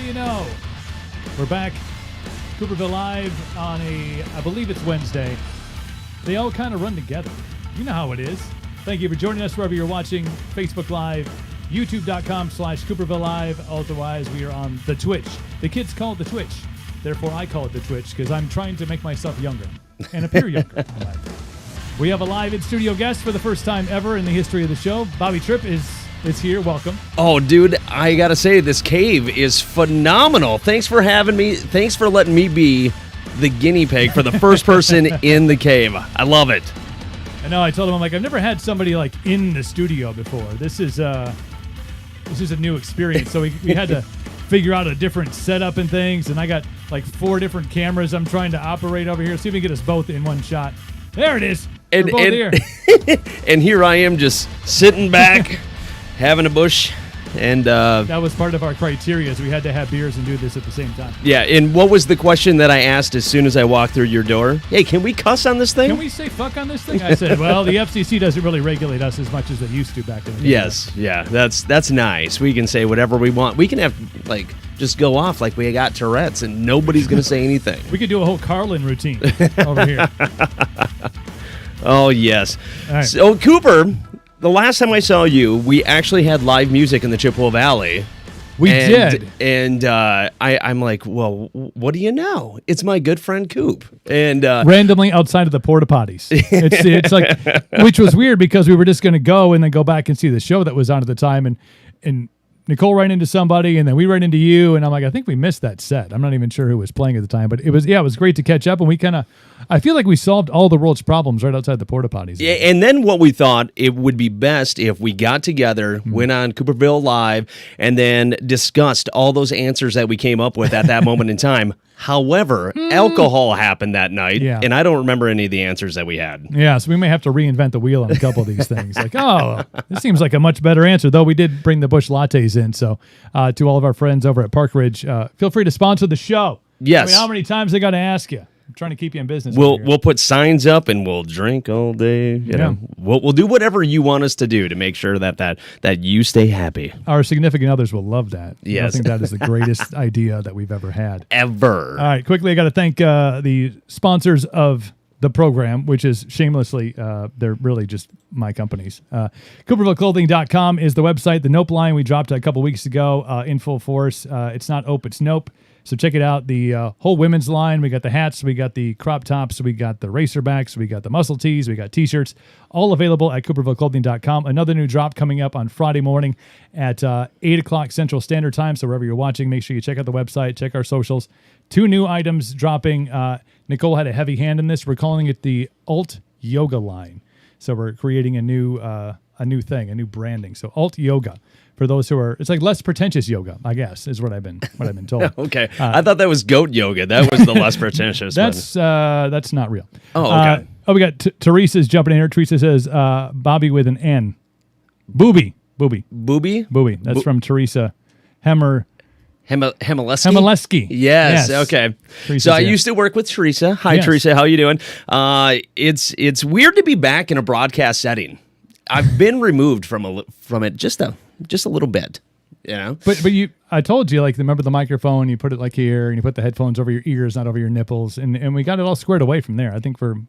you know? We're back. Cooperville Live on I believe it's Wednesday. They all kind of run together. You know how it is. Thank you for joining us wherever you're watching. Facebook Live, youtube.com/Cooperville Live. Otherwise, we are on the Twitch. The kids call it the Twitch. Therefore, I call it the Twitch because I'm trying to make myself younger and appear younger. We have a live in-studio guest for the first time ever in the history of the show. Bobby Tripp is here. Welcome. Oh, dude, I got to say, this cave is phenomenal. Thanks for having me. Thanks for letting me be the guinea pig for the first person in the cave. I love it. I know. I told him, I'm like, I've never had somebody like in the studio before. This is a new experience. So we had to figure out a different setup and things. And I got like 4 different cameras I'm trying to operate over here. See if we can get us both in one shot. There it is. We're both here. And here I am just sitting back, having a bush. And that was part of our criteria, is we had to have beers and do this at the same time. Yeah, and what was the question that I asked as soon as I walked through your door? Hey, can we cuss on this thing? Can we say fuck on this thing? I said, well, the FCC doesn't really regulate us as much as they used to back in the day. Yes, yeah, that's nice. We can say whatever we want. We can have, like, just go off like we got Tourette's and nobody's going to say anything. We could do a whole Carlin routine over here. Oh, yes. All right. So, Cooper, the last time I saw you, we actually had live music in the Chippewa Valley. We did. And I'm like, well, what do you know? It's my good friend Coop. And randomly outside of the porta potties. It's like, which was weird because we were just going to go and then go back and see the show that was on at the time. And Nicole ran into somebody, and then we ran into you, and I'm like, I think we missed that set. I'm not even sure who was playing at the time, but it was great to catch up, and we I feel like we solved all the world's problems right outside the porta potties. Yeah, and then what we thought, it would be best if we got together, went on Cooperville Live, and then discussed all those answers that we came up with at that moment in time. However, alcohol happened that night, and I don't remember any of the answers that we had. Yeah, so we may have to reinvent the wheel on a couple of these things. Like, oh, this seems like a much better answer, though we did bring the Busch lattes in. So to all of our friends over at Park Ridge, feel free to sponsor the show. Yes. I mean, how many times they got to ask you? I'm trying to keep you in business. We'll put signs up and we'll drink all day. You know, we'll do whatever you want us to do to make sure that you stay happy. Our significant others will love that. Yes. I think that is the greatest idea that we've ever had. Ever. All right, quickly, I got to thank the sponsors of the program, which is shamelessly, they're really just my companies. CoopervilleClothing.com is the website. The Nope line we dropped a couple weeks ago in full force. It's not Ope, it's Nope. So check it out. The whole women's line. We got the hats. We got the crop tops. We got the racerbacks. We got the muscle tees. We got T-shirts. All available at CoopervilleClothing.com. Another new drop coming up on Friday morning at 8 o'clock Central Standard Time. So wherever you're watching, make sure you check out the website. Check our socials. 2 new items dropping. Nicole had a heavy hand in this. We're calling it the Alt Yoga line. So we're creating a new thing, a new branding. So Alt Yoga. For those who are, it's like less pretentious yoga, I guess, is what I've been told. Okay, I thought that was goat yoga. That was the less pretentious. That's not real. Oh, okay. We got Teresa's jumping in here. Teresa says Bobby with an N, booby. That's from Teresa Hemaleski? Yes. Okay. Teresa's so I used to work with Teresa. Hi, yes. Teresa. How you doing? It's weird to be back in a broadcast setting. I've been removed from it just a little bit, you know. But I told you, like, remember the microphone? You put it like here, and you put the headphones over your ears, not over your nipples, and we got it all squared away from there. I think from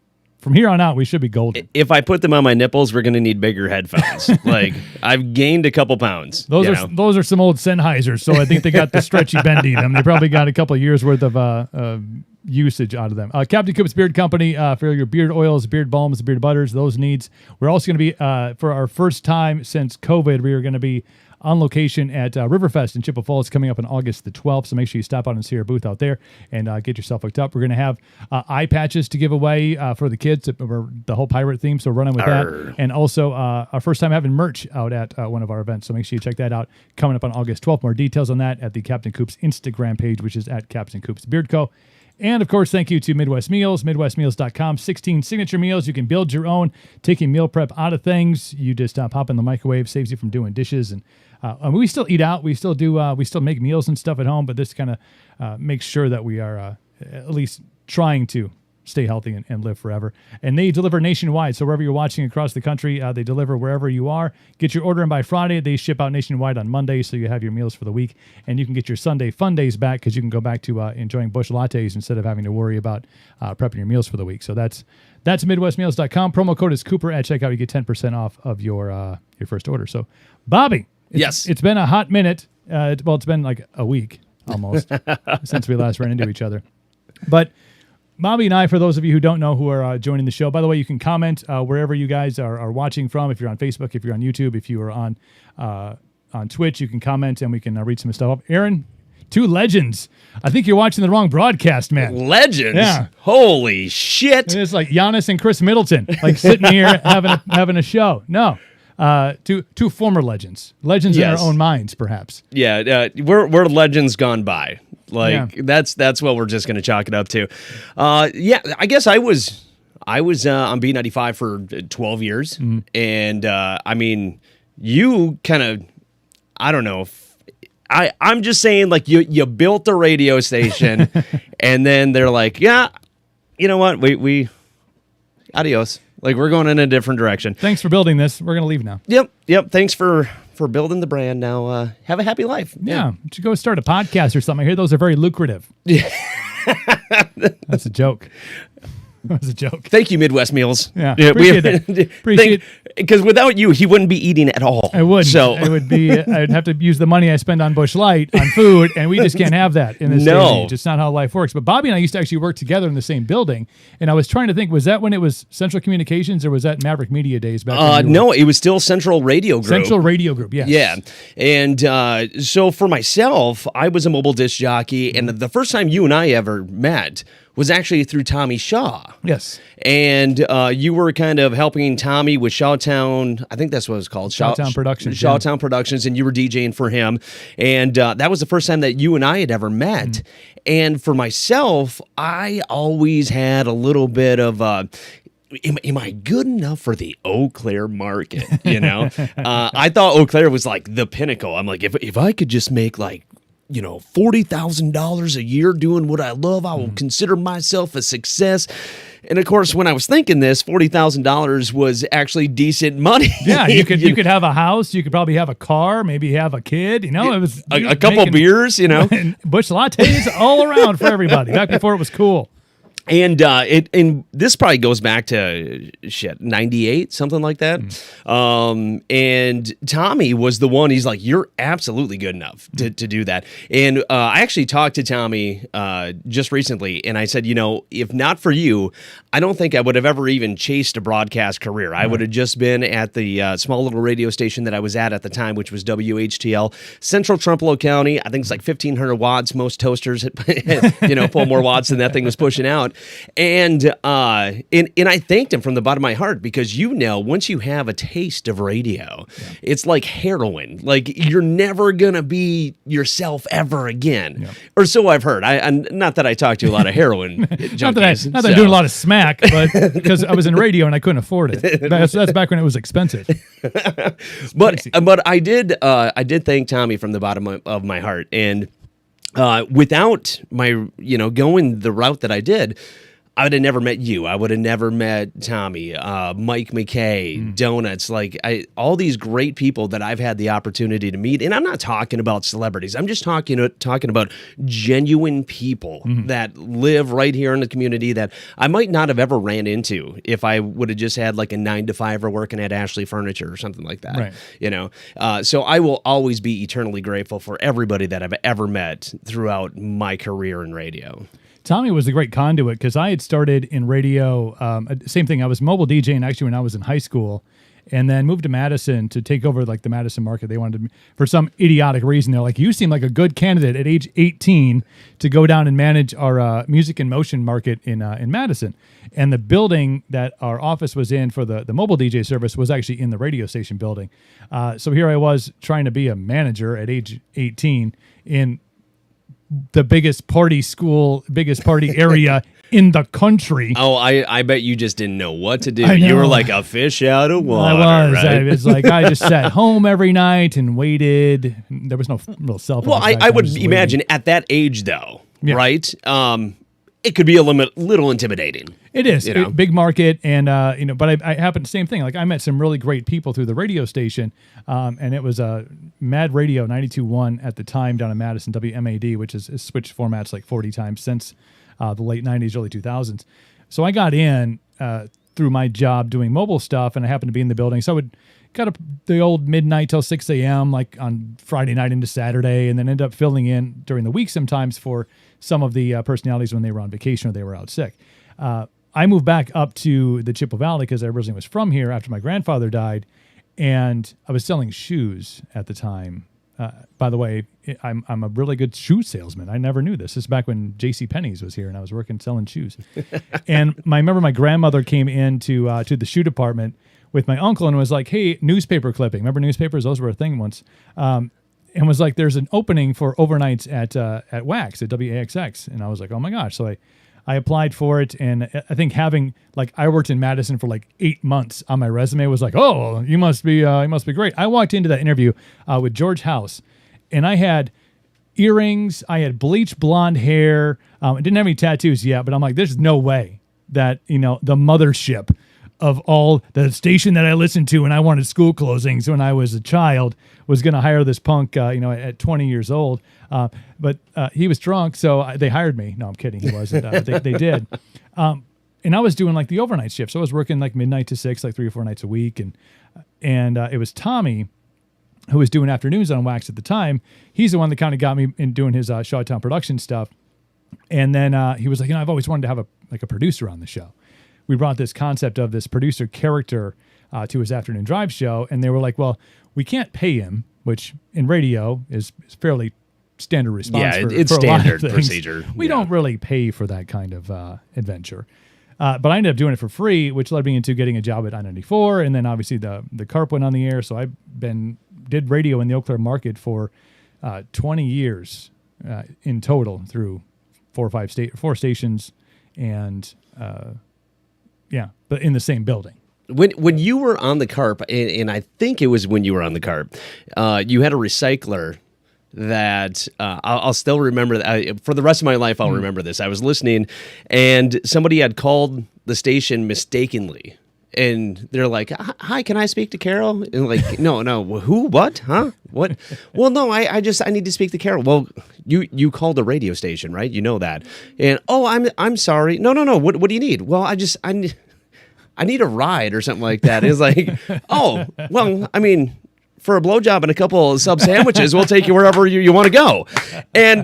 here on out, we should be golden. If I put them on my nipples, we're going to need bigger headphones. Like, I've gained a couple pounds. Those are some old Sennheisers, so I think they got the stretchy bendy in them. They probably got a couple of years worth of usage out of them. Captain Coop's Beard Company for your beard oils, beard balms, beard butters, those needs. We're also going to be, for our first time since COVID, we are going to be on location at Riverfest in Chippewa Falls coming up on August the 12th. So make sure you stop out and see our booth out there and get yourself hooked up. We're going to have eye patches to give away for the kids, the whole pirate theme. So we're running with that. And also our first time having merch out at one of our events. So make sure you check that out coming up on August 12th. More details on that at the Captain Coop's Instagram page, which is at Captain Coop's Beard Co. And, of course, thank you to Midwest Meals, MidwestMeals.com. 16 signature meals. You can build your own, taking meal prep out of things. You just pop in the microwave, saves you from doing dishes. And we still eat out. We still do. We still make meals and stuff at home, but this kind of makes sure that we are at least trying to stay healthy and live forever. And they deliver nationwide. So wherever you're watching across the country, they deliver wherever you are. Get your order in by Friday. They ship out nationwide on Monday, so you have your meals for the week. And you can get your Sunday fun days back because you can go back to enjoying Busch Lattes instead of having to worry about prepping your meals for the week. So that's MidwestMeals.com. Promo code is Cooper at checkout. You get 10% off of your first order. So, Bobby, it's been a hot minute. It's been like a week almost since we last ran into each other. But Bobby and I, for those of you who don't know who are joining the show, by the way, you can comment wherever you guys are watching from. If you're on Facebook, if you're on YouTube, if you are on Twitch, you can comment and we can read some stuff up. Aaron, two legends. I think you're watching the wrong broadcast, man. Legends? Yeah. Holy shit. It's like Giannis and Chris Middleton, like sitting here having a show. No. Two former legends. Legends in our own minds, perhaps. Yeah, we're legends gone by. That's what we're just going to chalk it up to. I guess I was on B95 for 12 years, and I mean, you kind of, I don't know. I'm just saying, like you built the radio station, and then they're like, yeah, you know what, we adios. Like, we're going in a different direction. Thanks for building this. We're going to leave now. Yep. Thanks for building the brand. Now, have a happy life. Yeah. You should go start a podcast or something. I hear those are very lucrative. That's a joke. That was a joke. Thank you, Midwest Meals. Yeah, appreciate that. Appreciate because without you, he wouldn't be eating at all. I wouldn't. So it would be. I'd have to use the money I spend on Busch Light on food, and we just can't have that in this day and age. It's not how life works. But Bobby and I used to actually work together in the same building, and I was trying to think: was that when it was Central Communications, or was that Maverick Media days back? No, it was still Central Radio Group. Central Radio Group, yes. Yeah, and so for myself, I was a mobile disc jockey, and the first time you and I ever met was actually through Tommy Shaw. Yes. And you were kind of helping Tommy with Shawtown, I think that's what it was called. Shawtown Productions. Shawtown Productions, and you were DJing for him. And that was the first time that you and I had ever met. Mm-hmm. And for myself, I always had a little bit of... Am I good enough for the Eau Claire market? You know, I thought Eau Claire was like the pinnacle. I'm like, if I could just make like, $40,000 a year doing what I love, I will consider myself a success. And of course, when I was thinking this, $40,000 was actually decent money. Yeah, you could have a house, you could probably have a car, maybe have a kid. It was a couple beers. And Busch Lattes all around for everybody. Back before it was cool. And this probably goes back to 98, something like that. And Tommy was the one. He's like, you're absolutely good enough to do that. And I actually talked to Tommy just recently, and I said, if not for you, I don't think I would have ever even chased a broadcast career. I would have just been at the small little radio station that I was at the time, which was WHTL, Central Trumpelow County. I think it's like 1,500 watts. Most toasters, pull more watts than that thing was pushing out. And I thanked him from the bottom of my heart because once you have a taste of radio, it's like heroin. Like you're never gonna be yourself ever again, or so I've heard. Not that I talk to a lot of heroin junkies. not that I'm doing a lot of smack, but because I was in radio and I couldn't afford it. That's back when it was expensive. But I did thank Tommy from the bottom of my heart, and without my going the route that I did, I would have never met you. I would have never met Tommy, Mike McKay, Donuts, all these great people that I've had the opportunity to meet. And I'm not talking about celebrities. I'm just talking about genuine people that live right here in the community that I might not have ever ran into if I would have just had like a 9-to-5 or working at Ashley Furniture or something like that. Right. So I will always be eternally grateful for everybody that I've ever met throughout my career in radio. Tommy was a great conduit because I had started in radio. Same thing. I was mobile DJing actually when I was in high school, and then moved to Madison to take over like the Madison market. They wanted to, for some idiotic reason, they're like, "You seem like a good candidate at age 18 to go down and manage our music and motion market in Madison." And the building that our office was in for the mobile DJ service was actually in the radio station building. So here I was trying to be a manager at age 18 in the biggest party area in the country. Oh, I bet you just didn't know what to do. You were like a fish out of water. I was. Right? I was like, I just sat home every night and waited. There was no real cell phone. Well, I would imagine at that age, though, right? it could be a little intimidating. It is You know? big market, and but I happened same thing. Like I met some really great people through the radio station, and it was Mad Radio 92.1 at the time down in Madison, WMAD, which has switched formats like 40 times since the late 90s, early 2000s. So I got in through my job doing mobile stuff, and I happened to be in the building. So I would got up the old midnight till 6 a.m. like on Friday night into Saturday, and then end up filling in during the week sometimes for some of the personalities when they were on vacation or they were out sick. I moved back up to the Chippewa Valley because I originally was from here after my grandfather died, and I was selling shoes at the time. By the way, I'm a really good shoe salesman. I never knew this. This is back when J.C. Penney's was here, and I was working selling shoes. And I remember my grandmother came into to the shoe department with my uncle and was like, "Hey, newspaper clipping. Remember newspapers? Those were a thing once." And was like, "There's an opening for overnights at Wax at WAXX." And I was like, "Oh my gosh!" So I applied for it, and I think having I worked in Madison for like 8 months on my resume was like, "Oh, you must be great." I walked into that interview with George House, and I had earrings, I had bleached blonde hair. I didn't have any tattoos yet, but I'm like, "There's no way that the mothership of all the station that I listened to when I wanted school closings when I was a child was going to hire this punk, at 20 years old." But he was drunk, so they hired me. No, I'm kidding. He wasn't. They did. And I was doing like the overnight shift. So I was working like midnight to 6, like 3 or 4 nights a week. And it was Tommy who was doing afternoons on Wax at the time. He's the one that kind of got me in doing his Shawtown production stuff. And then he was like, I've always wanted to have a producer on the show. We brought this concept of this producer character to his afternoon drive show, and they were like, "Well, we can't pay him," which in radio is fairly standard response. Yeah, for, it's for a lot of standard things. procedure. We don't really pay for that kind of adventure. But I ended up doing it for free, which led me into getting a job at I-94, and then obviously the CARP went on the air. So I did radio in the Eau Claire market for 20 years in total through 4 stations, and but in the same building. When you were on the CARP, and I think it was when you were on the CARP, you had a recycler that I'll still remember. For the rest of my life, I'll remember this. I was listening, and somebody had called the station mistakenly. And they're like, "Hi, can I speak to Carol?" And like, no, who, what, huh, what? Well, no, I need to speak to Carol. Well, you called a radio station, right? You know that. And I'm sorry. No. What do you need? Well, I need a ride or something like that. It's like, oh, well, I mean, for a blowjob and a couple of sub sandwiches, we'll take you wherever you want to go. And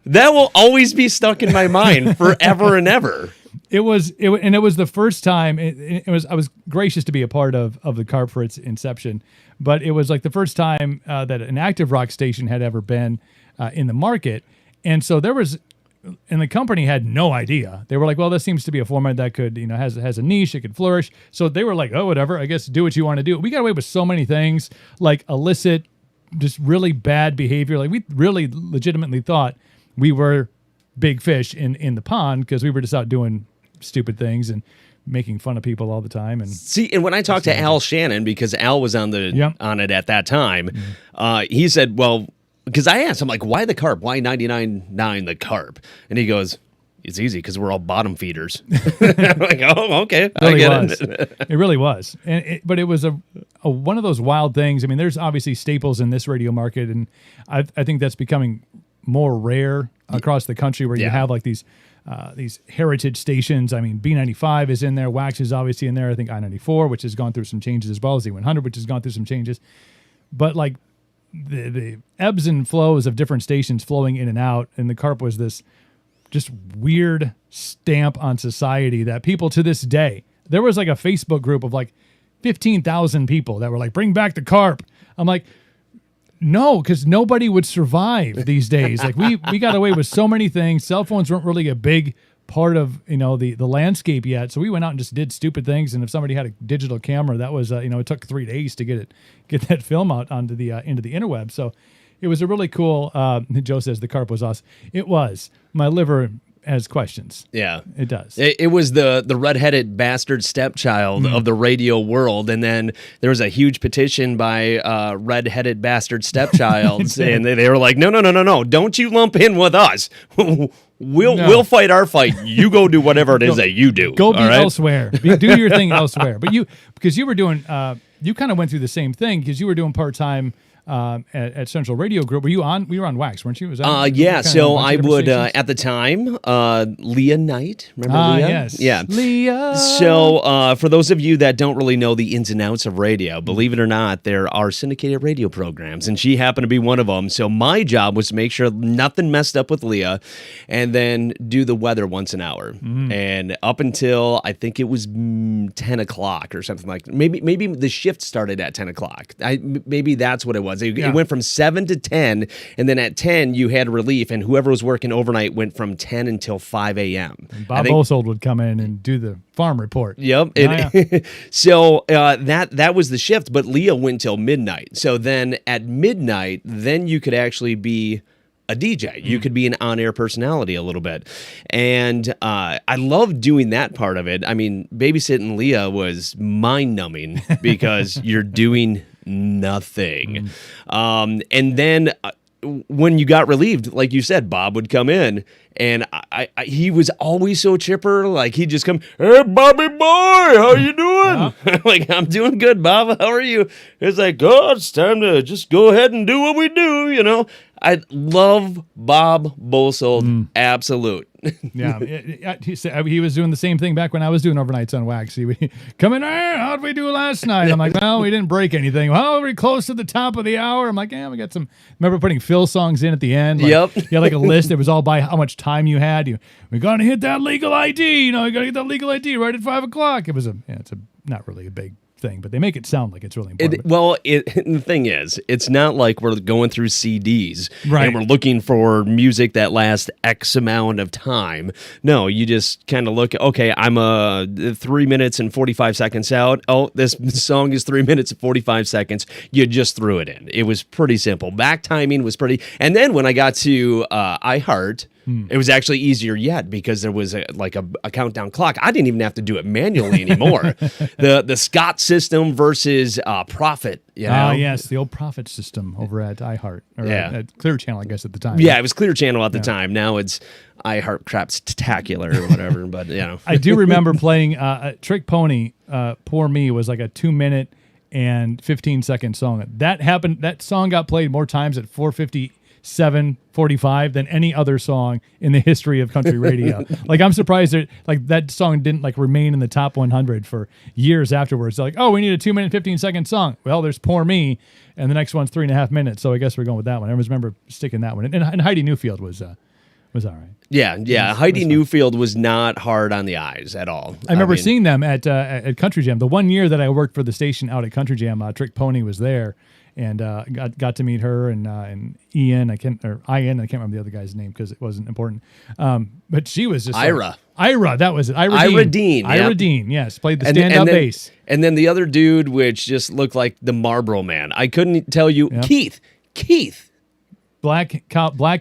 that will always be stuck in my mind forever and ever. It was the first time. I was gracious to be a part of the CARP for its inception, but it was like the first time that an active rock station had ever been in the market, and so and the company had no idea. They were like, "Well, this seems to be a format that could, has a niche, it could flourish." So they were like, "Oh, whatever. I guess do what you want to do." We got away with so many things, like illicit, just really bad behavior. Like we really legitimately thought we were big fish in the pond because we were just out doing stupid things and making fun of people all the time. And see, and when I talked to Al Shannon, because Al was on it at that time, he said, well, because I asked him, like, why the CARP? Why 99.9 the CARP? And he goes, "It's easy because we're all bottom feeders." I'm like, oh, okay. It really was. It really was. But it was a one of those wild things. I mean, there's obviously staples in this radio market, and I think that's becoming more rare across the country where you have like these heritage stations. I mean, B95 is in there. Wax is obviously in there. I think I-94, which has gone through some changes as well as Z100, which has gone through some changes. But like the ebbs and flows of different stations flowing in and out, and the CARP was this just weird stamp on society that people to this day, there was like a Facebook group of like 15,000 people that were like, "Bring back the CARP." I'm like, no, because nobody would survive these days. Like we got away with so many things. Cell phones weren't really a big part of the landscape yet. So we went out and just did stupid things. And if somebody had a digital camera, that was it took 3 days to get that film out onto the into the interweb. So it was a really cool. Joe says the CARP was us. It was. My liver has questions. Yeah. It does. It was the redheaded bastard stepchild of the radio world, and then there was a huge petition by redheaded bastard stepchilds, and they were like, no, don't you lump in with us. We'll fight our fight. You go do whatever it is that you do. Go be elsewhere. Do your thing elsewhere. But because you were doing, you kind of went through the same thing because you were doing part-time at Central Radio Group. We were on Wax, weren't you? Was that, yeah. So I would at the time, Leah Knight. Remember Leah? Yes. Yeah. Leah. So for those of you that don't really know the ins and outs of radio, believe it or not, there are syndicated radio programs, and she happened to be one of them. So my job was to make sure nothing messed up with Leah, and then do the weather once an hour, and up until I think it was 10 o'clock or something like that. Maybe the shift started at 10 o'clock. Maybe that's what it was. It went from 7 to 10, and then at 10 you had relief, and whoever was working overnight went from 10 until 5 a.m. Bob Osold would come in and do the farm report. Yep. So that was the shift, but Leah went till midnight. So then at midnight, then you could actually be a DJ. You could be an on-air personality a little bit. And I loved doing that part of it. I mean, babysitting Leah was mind-numbing because you're doing nothing. And then when you got relieved, like you said, Bob would come in, and he was always so chipper. Like he'd just come, "Hey, Bobby boy, how you doing?" Like, "I'm doing good, Bob. How are you?" It's like, "Oh, it's time to just go ahead and do what we do," you know. I love Bob Bosold, absolute. Yeah, he was doing the same thing back when I was doing overnights on Wax. He would come in, how'd we do last night? I'm like, well, we didn't break anything. Well, we're close to the top of the hour. I'm like, yeah, we got some. Remember putting Phil songs in at the end? Like, yep. You had like a list. It was all by how much time you had. We got to hit that legal ID. You got to get that legal ID right at 5 o'clock. It was it's not really a big thing, but they make it sound like it's really important. The thing is, it's not like we're going through CDs right. and we're looking for music that lasts X amount of time. No, you just kind of look, okay, I'm 3 minutes and 45 seconds out. Oh, this song is 3 minutes and 45 seconds. You just threw it in. It was pretty simple. Back timing was pretty. And then when I got to iHeart, it was actually easier yet because there was a countdown clock. I didn't even have to do it manually anymore. The Scott system versus Prophet. Yes, the old Prophet system over at iHeart or at Clear Channel, I guess at the time. Yeah, it was Clear Channel at the time. Now it's iHeart Crapspectacular or whatever. But I do remember playing Trick Pony. Poor Me was like a 2 minute and 15-second song. That happened. That song got played more times at 4:57:45 than any other song in the history of country radio. Like, I'm surprised that song didn't remain in the top 100 for years afterwards. They're like, oh, we need a 2 minute 15-second song. Well, there's Poor Me, and the next one's 3.5 minutes. So I guess we're going with that one. I always remember sticking that one. And Heidi Newfield was all right. Yeah. Heidi Newfield was not hard on the eyes at all. I remember seeing them at Country Jam. The one year that I worked for the station out at Country Jam, Trick Pony was there. And got to meet her and Ian. I can't remember the other guy's name because it wasn't important. But she was just Ira. Ira, that was it. Ira Dean. Ira Dean, yes, played the stand-up bass. And then the other dude, which just looked like the Marlboro Man. I couldn't tell you. Yep. Keith. Black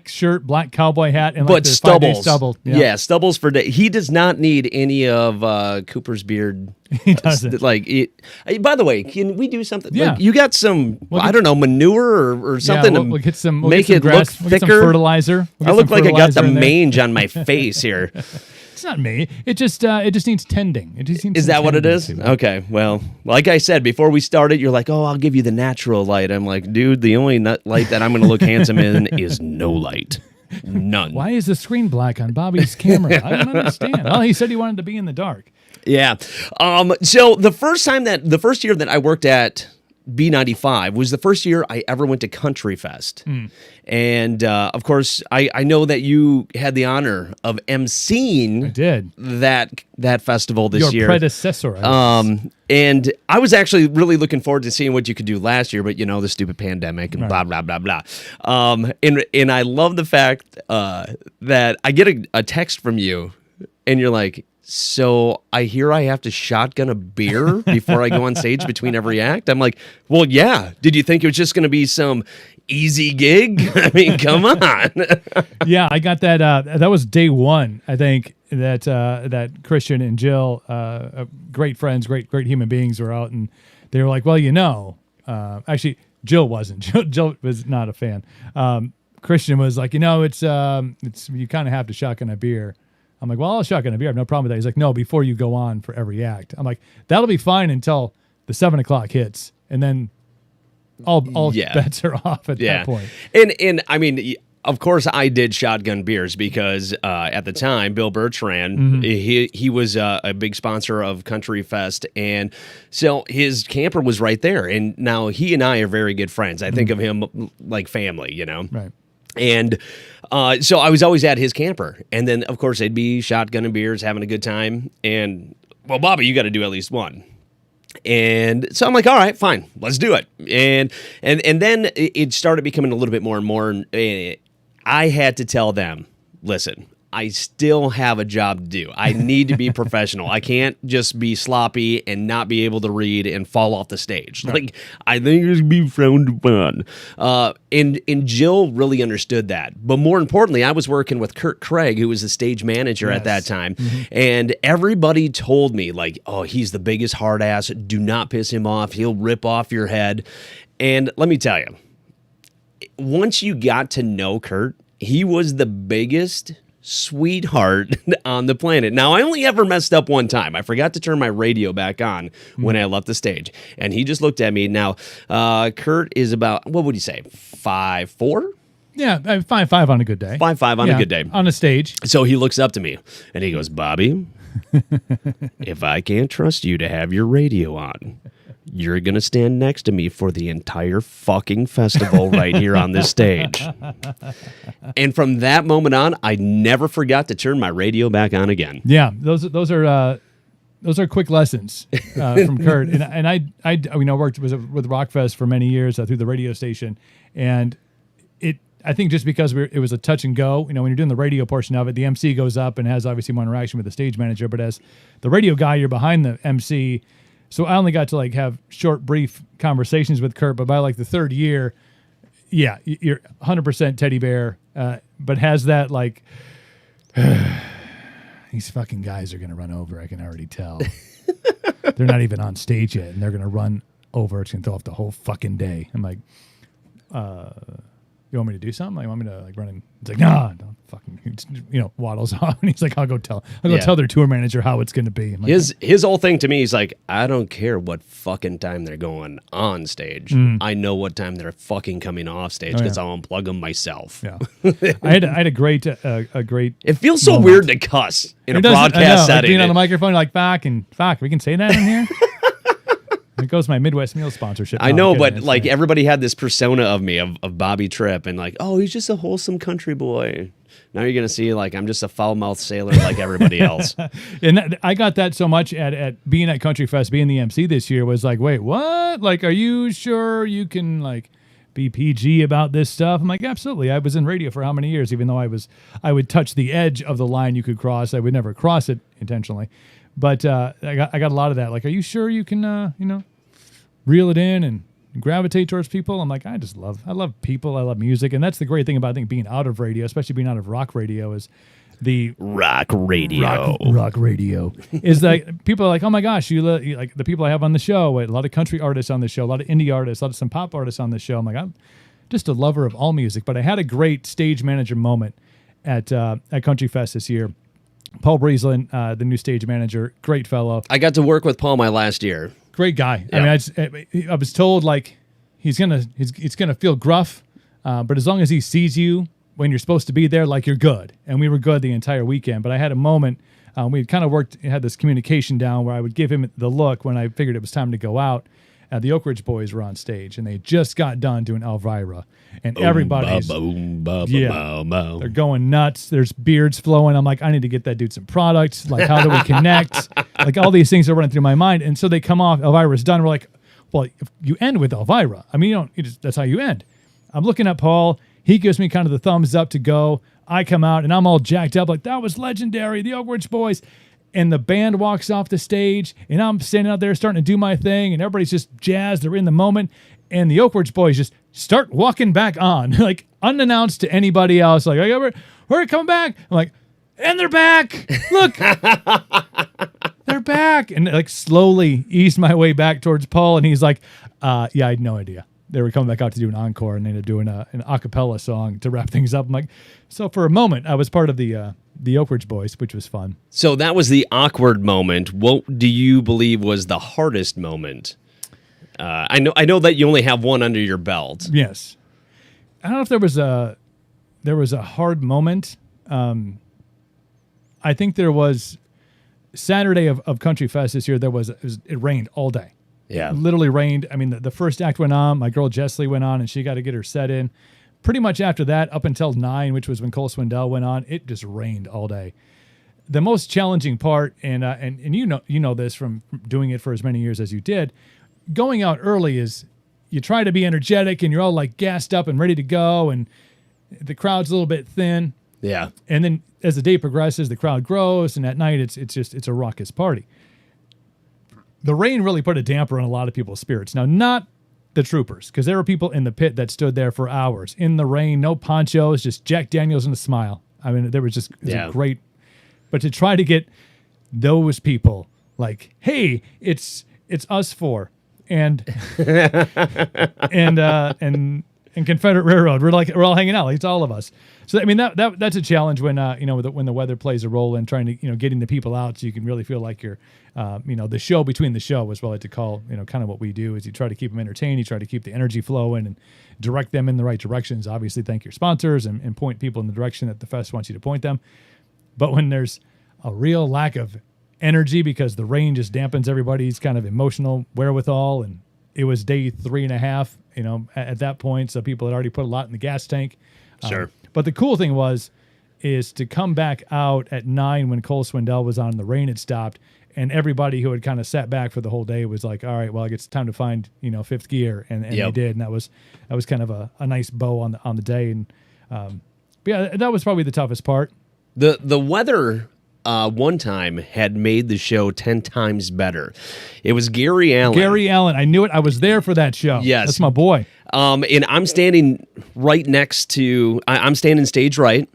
shirt, black cowboy hat, and but the stubbles. Stubble. Yeah, stubbles for day. He does not need any of Cooper's beard. He doesn't. By the way, can we do something? Yeah. You got some, manure or something to make it look thicker. We'll some fertilizer. I look like I got the mange on my face here. It's not me. It just needs tending. Is that what it is? Okay. Well, like I said before we started, you're like, "Oh, I'll give you the natural light." I'm like, "Dude, the only light that I'm going to look handsome in is no light, none." Why is the screen black on Bobby's camera? I don't understand. Well, he said he wanted to be in the dark. Yeah. So the first year that I worked at B95 was the first year I ever went to Country Fest. And, of course, I know that you had the honor of emceeing that festival this year. Your predecessor. And I was actually really looking forward to seeing what you could do last year, but, the stupid pandemic and blah, blah, blah, blah. And I love the fact that I get a text from you, and you're like, so I hear I have to shotgun a beer before I go on stage between every act. I'm like, well, yeah. Did you think it was just going to be some easy gig? I mean, come on. Yeah, I got that. That was day one, I think, that Christian and Jill, great friends, great human beings, were out, and they were like, well, actually, Jill wasn't. Jill was not a fan. Christian was like, it's you kind of have to shotgun a beer. I'm like, well, I'll shotgun a beer. I have no problem with that. He's like, no, before you go on for every act. I'm like, that'll be fine until the 7 o'clock hits, and then all bets are off at that point. And I mean, of course, I did shotgun beers because at the time, Bill Bertrand, he was a big sponsor of Country Fest, and so his camper was right there. And now he and I are very good friends. I think of him like family, Right. And so I was always at his camper. And then, of course, they'd be shotgunning beers, having a good time. And, well, Bobby, you got to do at least one. And so I'm like, all right, fine, let's do it. And then it started becoming a little bit more and more. I had to tell them, listen, I still have a job to do. I need to be professional. I can't just be sloppy and not be able to read and fall off the stage. Right. Like, I think it's be frowned upon. And Jill really understood that. But more importantly, I was working with Kurt Craig, who was the stage manager at that time. And everybody told me, like, oh, he's the biggest hard ass. Do not piss him off. He'll rip off your head. And let me tell you, once you got to know Kurt, he was the biggest sweetheart on the planet. Now, I only ever messed up one time. I forgot to turn my radio back on when I left the stage. And he just looked at me. Now, Kurt is about, what would you say, 5'4"? Yeah, 5'5" on a good day. 5'5" on a good day. On a stage. So he looks up to me and he goes, Bobby, if I can't trust you to have your radio on, you're going to stand next to me for the entire fucking festival right here on this stage. And from that moment on, I never forgot to turn my radio back on again. Yeah, those are quick lessons from Kurt. And I worked with Rockfest for many years through the radio station, and I think just because it was a touch and go, when you're doing the radio portion of it, the MC goes up and has obviously more interaction with the stage manager, but as the radio guy, you're behind the MC. So I only got to have short, brief conversations with Kurt, but by the third year, yeah, you're 100% teddy bear, but has that these fucking guys are going to run over. I can already tell. They're not even on stage yet, and they're going to run over. It's going to throw off the whole fucking day. I'm like, you want me to do something? You want me to run in? It's like, nah, don't fucking, waddles off. And he's like, I'll go tell their tour manager how it's going to be. Like, his whole thing to me is like, I don't care what fucking time they're going on stage. I know what time they're fucking coming off stage because I'll unplug them myself. Yeah, I had a great. It feels so moment. Weird to cuss in a broadcast setting. Being on the microphone, like, fuck, we can say that in here. It goes my Midwest Meal sponsorship. I know, but everybody had this persona of me, of Bobby Tripp, and oh, he's just a wholesome country boy. Now you're going to see, I'm just a foul-mouthed sailor like everybody else. And I got that so much at being at Country Fest, being the MC this year, was like, wait, what? Are you sure you can, be PG about this stuff? I'm like, absolutely. I was in radio for how many years, even though I would touch the edge of the line you could cross. I would never cross it intentionally. But I got a lot of that. Are you sure you can, reel it in and gravitate towards people? I'm like, I love people. I love music. And that's the great thing about, I think, being out of radio, especially being out of rock radio, is the rock radio. Rock radio is that people are like, oh my gosh, you like the people I have on the show, a lot of country artists on the show, a lot of indie artists, some pop artists on the show. I'm like, I'm just a lover of all music. But I had a great stage manager moment at Country Fest this year. Paul Breeslin, the new stage manager, great fellow. I got to work with Paul my last year. Great guy. Yeah. I mean, I was told he's gonna feel gruff, but as long as he sees you when you're supposed to be there, you're good. And we were good the entire weekend. But I had a moment. We had kind of had this communication down where I would give him the look when I figured it was time to go out. The Oak Ridge Boys were on stage, and they just got done doing Elvira, and everybody's they're going nuts. There's beards flowing. I'm like, I need to get that dude some products. How do we connect? All these things are running through my mind, and so they come off. Elvira's done. We're like, well, if you end with Elvira. I mean, that's how you end. I'm looking at Paul. He gives me kind of the thumbs up to go. I come out, and I'm all jacked up, that was legendary. The Oak Ridge Boys. and the band walks off the stage, and I'm standing out there starting to do my thing, and everybody's just jazzed. They're in the moment, and the Oak Ridge boys just start walking back on, like unannounced to anybody else. Like, we're coming back. I'm like, and they're back. Look, they're back. And like slowly eased my way back towards Paul, and he's like, yeah, I had no idea. They were coming back out to do an encore, and they ended up doing an a cappella song to wrap things up. I'm like, so for a moment, I was part of the Oak Ridge Boys, which was fun. So that was the awkward moment. What do you believe was the hardest moment? I know that you only have one under your belt. Yes, I don't know if there was a hard moment. I think there was Saturday of Country Fest this year. It rained all day. Yeah. It literally rained. I mean, the first act went on. My girl Jessley went on, and she got to get her set in. Pretty much after that, up until 9, which was when Cole Swindell went on, it just rained all day. The most challenging part, and you know this from doing it for as many years as you did, going out early is you try to be energetic, and you're all like gassed up and ready to go, and the crowd's a little bit thin. Yeah. And then as the day progresses, the crowd grows, and at night it's a raucous party. The rain really put a damper on a lot of people's spirits. Now, not the troopers, because there were people in the pit that stood there for hours in the rain, no ponchos, just Jack Daniels and a smile. I mean, there was just a great. But to try to get those people like, hey, it's us four and and Confederate Railroad. We're all hanging out. Like, it's all of us. So I mean that's a challenge when when the weather plays a role in trying to getting the people out so you can really feel like you're the show between the show is what I like to call kind of what we do is you try to keep them entertained, you try to keep the energy flowing and direct them in the right directions. Obviously, thank your sponsors and point people in the direction that the fest wants you to point them. But when there's a real lack of energy because the rain just dampens everybody's kind of emotional wherewithal, and it was day 3.5, at that point, so people had already put a lot in the gas tank. Sure. But the cool thing is to come back out at 9 when Cole Swindell was on, the rain had stopped, and everybody who had kind of sat back for the whole day was like, all right, well, I guess it's time to find, fifth gear. And they did. And that was kind of a nice bow on the day. And but yeah, that was probably the toughest part. The weather one time had made the show 10 times better. It was Gary Allen. Gary Allen. I knew it. I was there for that show. Yes. That's my boy. And I'm standing right next to, I'm standing stage right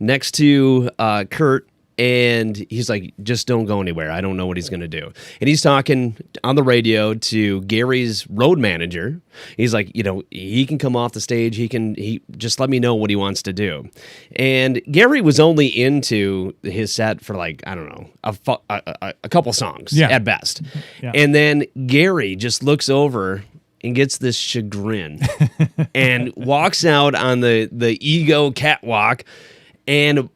next to Kurt, and he's like, just don't go anywhere. I don't know what he's going to do. And he's talking on the radio to Gary's road manager. He's like, he can come off the stage. He just let me know what he wants to do. And Gary was only into his set for like, I don't know, a couple songs at best. Yeah. And then Gary just looks over and gets this chagrin and walks out on the ego catwalk and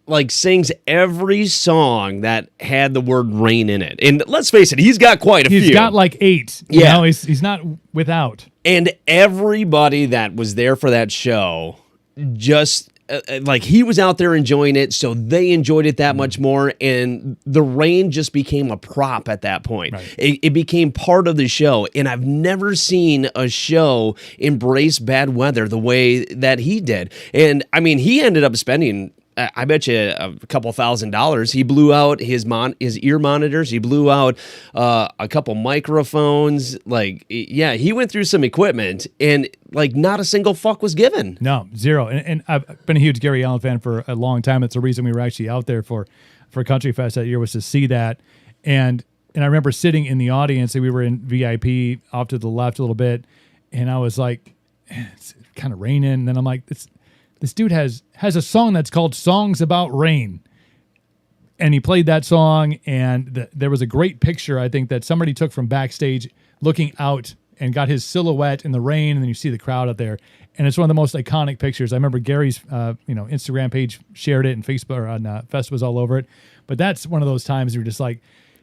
like sings every song that had the word rain in it. And let's face it, he's got quite a few. He's got like 8. He's not without. And everybody that was there for that show just like he was out there enjoying it, so they enjoyed it that much more, and the rain just became a prop at that point. Right. It became part of the show, and I've never seen a show embrace bad weather the way that he did. And I mean, he ended up spending, I bet you, a couple $1,000s. He blew out his ear monitors. He blew out a couple microphones. Like, yeah, he went through some equipment, and like not a single fuck was given. No, zero. And I've been a huge Gary Allen fan for a long time. It's the reason we were actually out there for Country Fest that year, was to see that. And I remember sitting in the audience, and we were in VIP off to the left a little bit, and I was like, it's kind of raining. And then I'm like, this dude has a song that's called Songs About Rain. And he played that song, and there was a great picture, I think, that somebody took from backstage looking out and got his silhouette in the rain, and then you see the crowd out there. And it's one of the most iconic pictures. I remember Gary's Instagram page shared it, and Facebook or on Fest was all over it. But that's one of those times you're just like,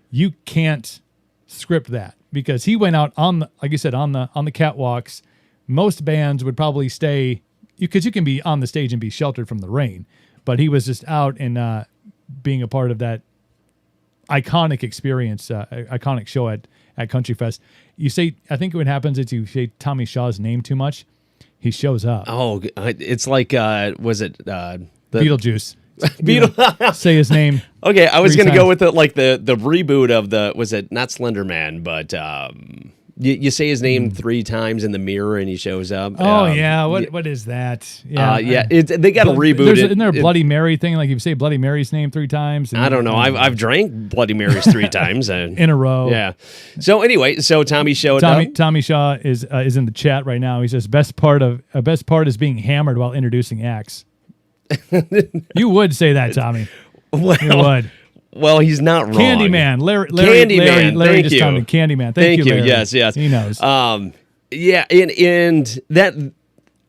you can't script that, because he went out like you said, on the catwalks. Most bands would probably stay, because you can be on the stage and be sheltered from the rain, but he was just out and being a part of that iconic experience, iconic show at Country Fest. You say, I think what happens is you say Tommy Shaw's name too much, he shows up. Oh, it's like, was it the Beetlejuice? Beetle. Say his name. Okay, I was 3 going to go times. with the reboot of was it not Slender Man, but you say his name 3 times in the mirror and he shows up. Oh yeah, what is that? Yeah, they got a reboot. Isn't there a Bloody Mary thing? Like if you say Bloody Mary's name 3 times. I don't know. I've drank Bloody Marys 3 times in a row. Yeah. So anyway, Tommy showed up. Tommy Shaw is in the chat right now. He says best part is being hammered while introducing acts. You would say that, Tommy. Well, you would. Well, he's not wrong. Candyman, Larry Thank just you. commented Candyman. Thank you, Larry. Yes. He knows. Yeah, and that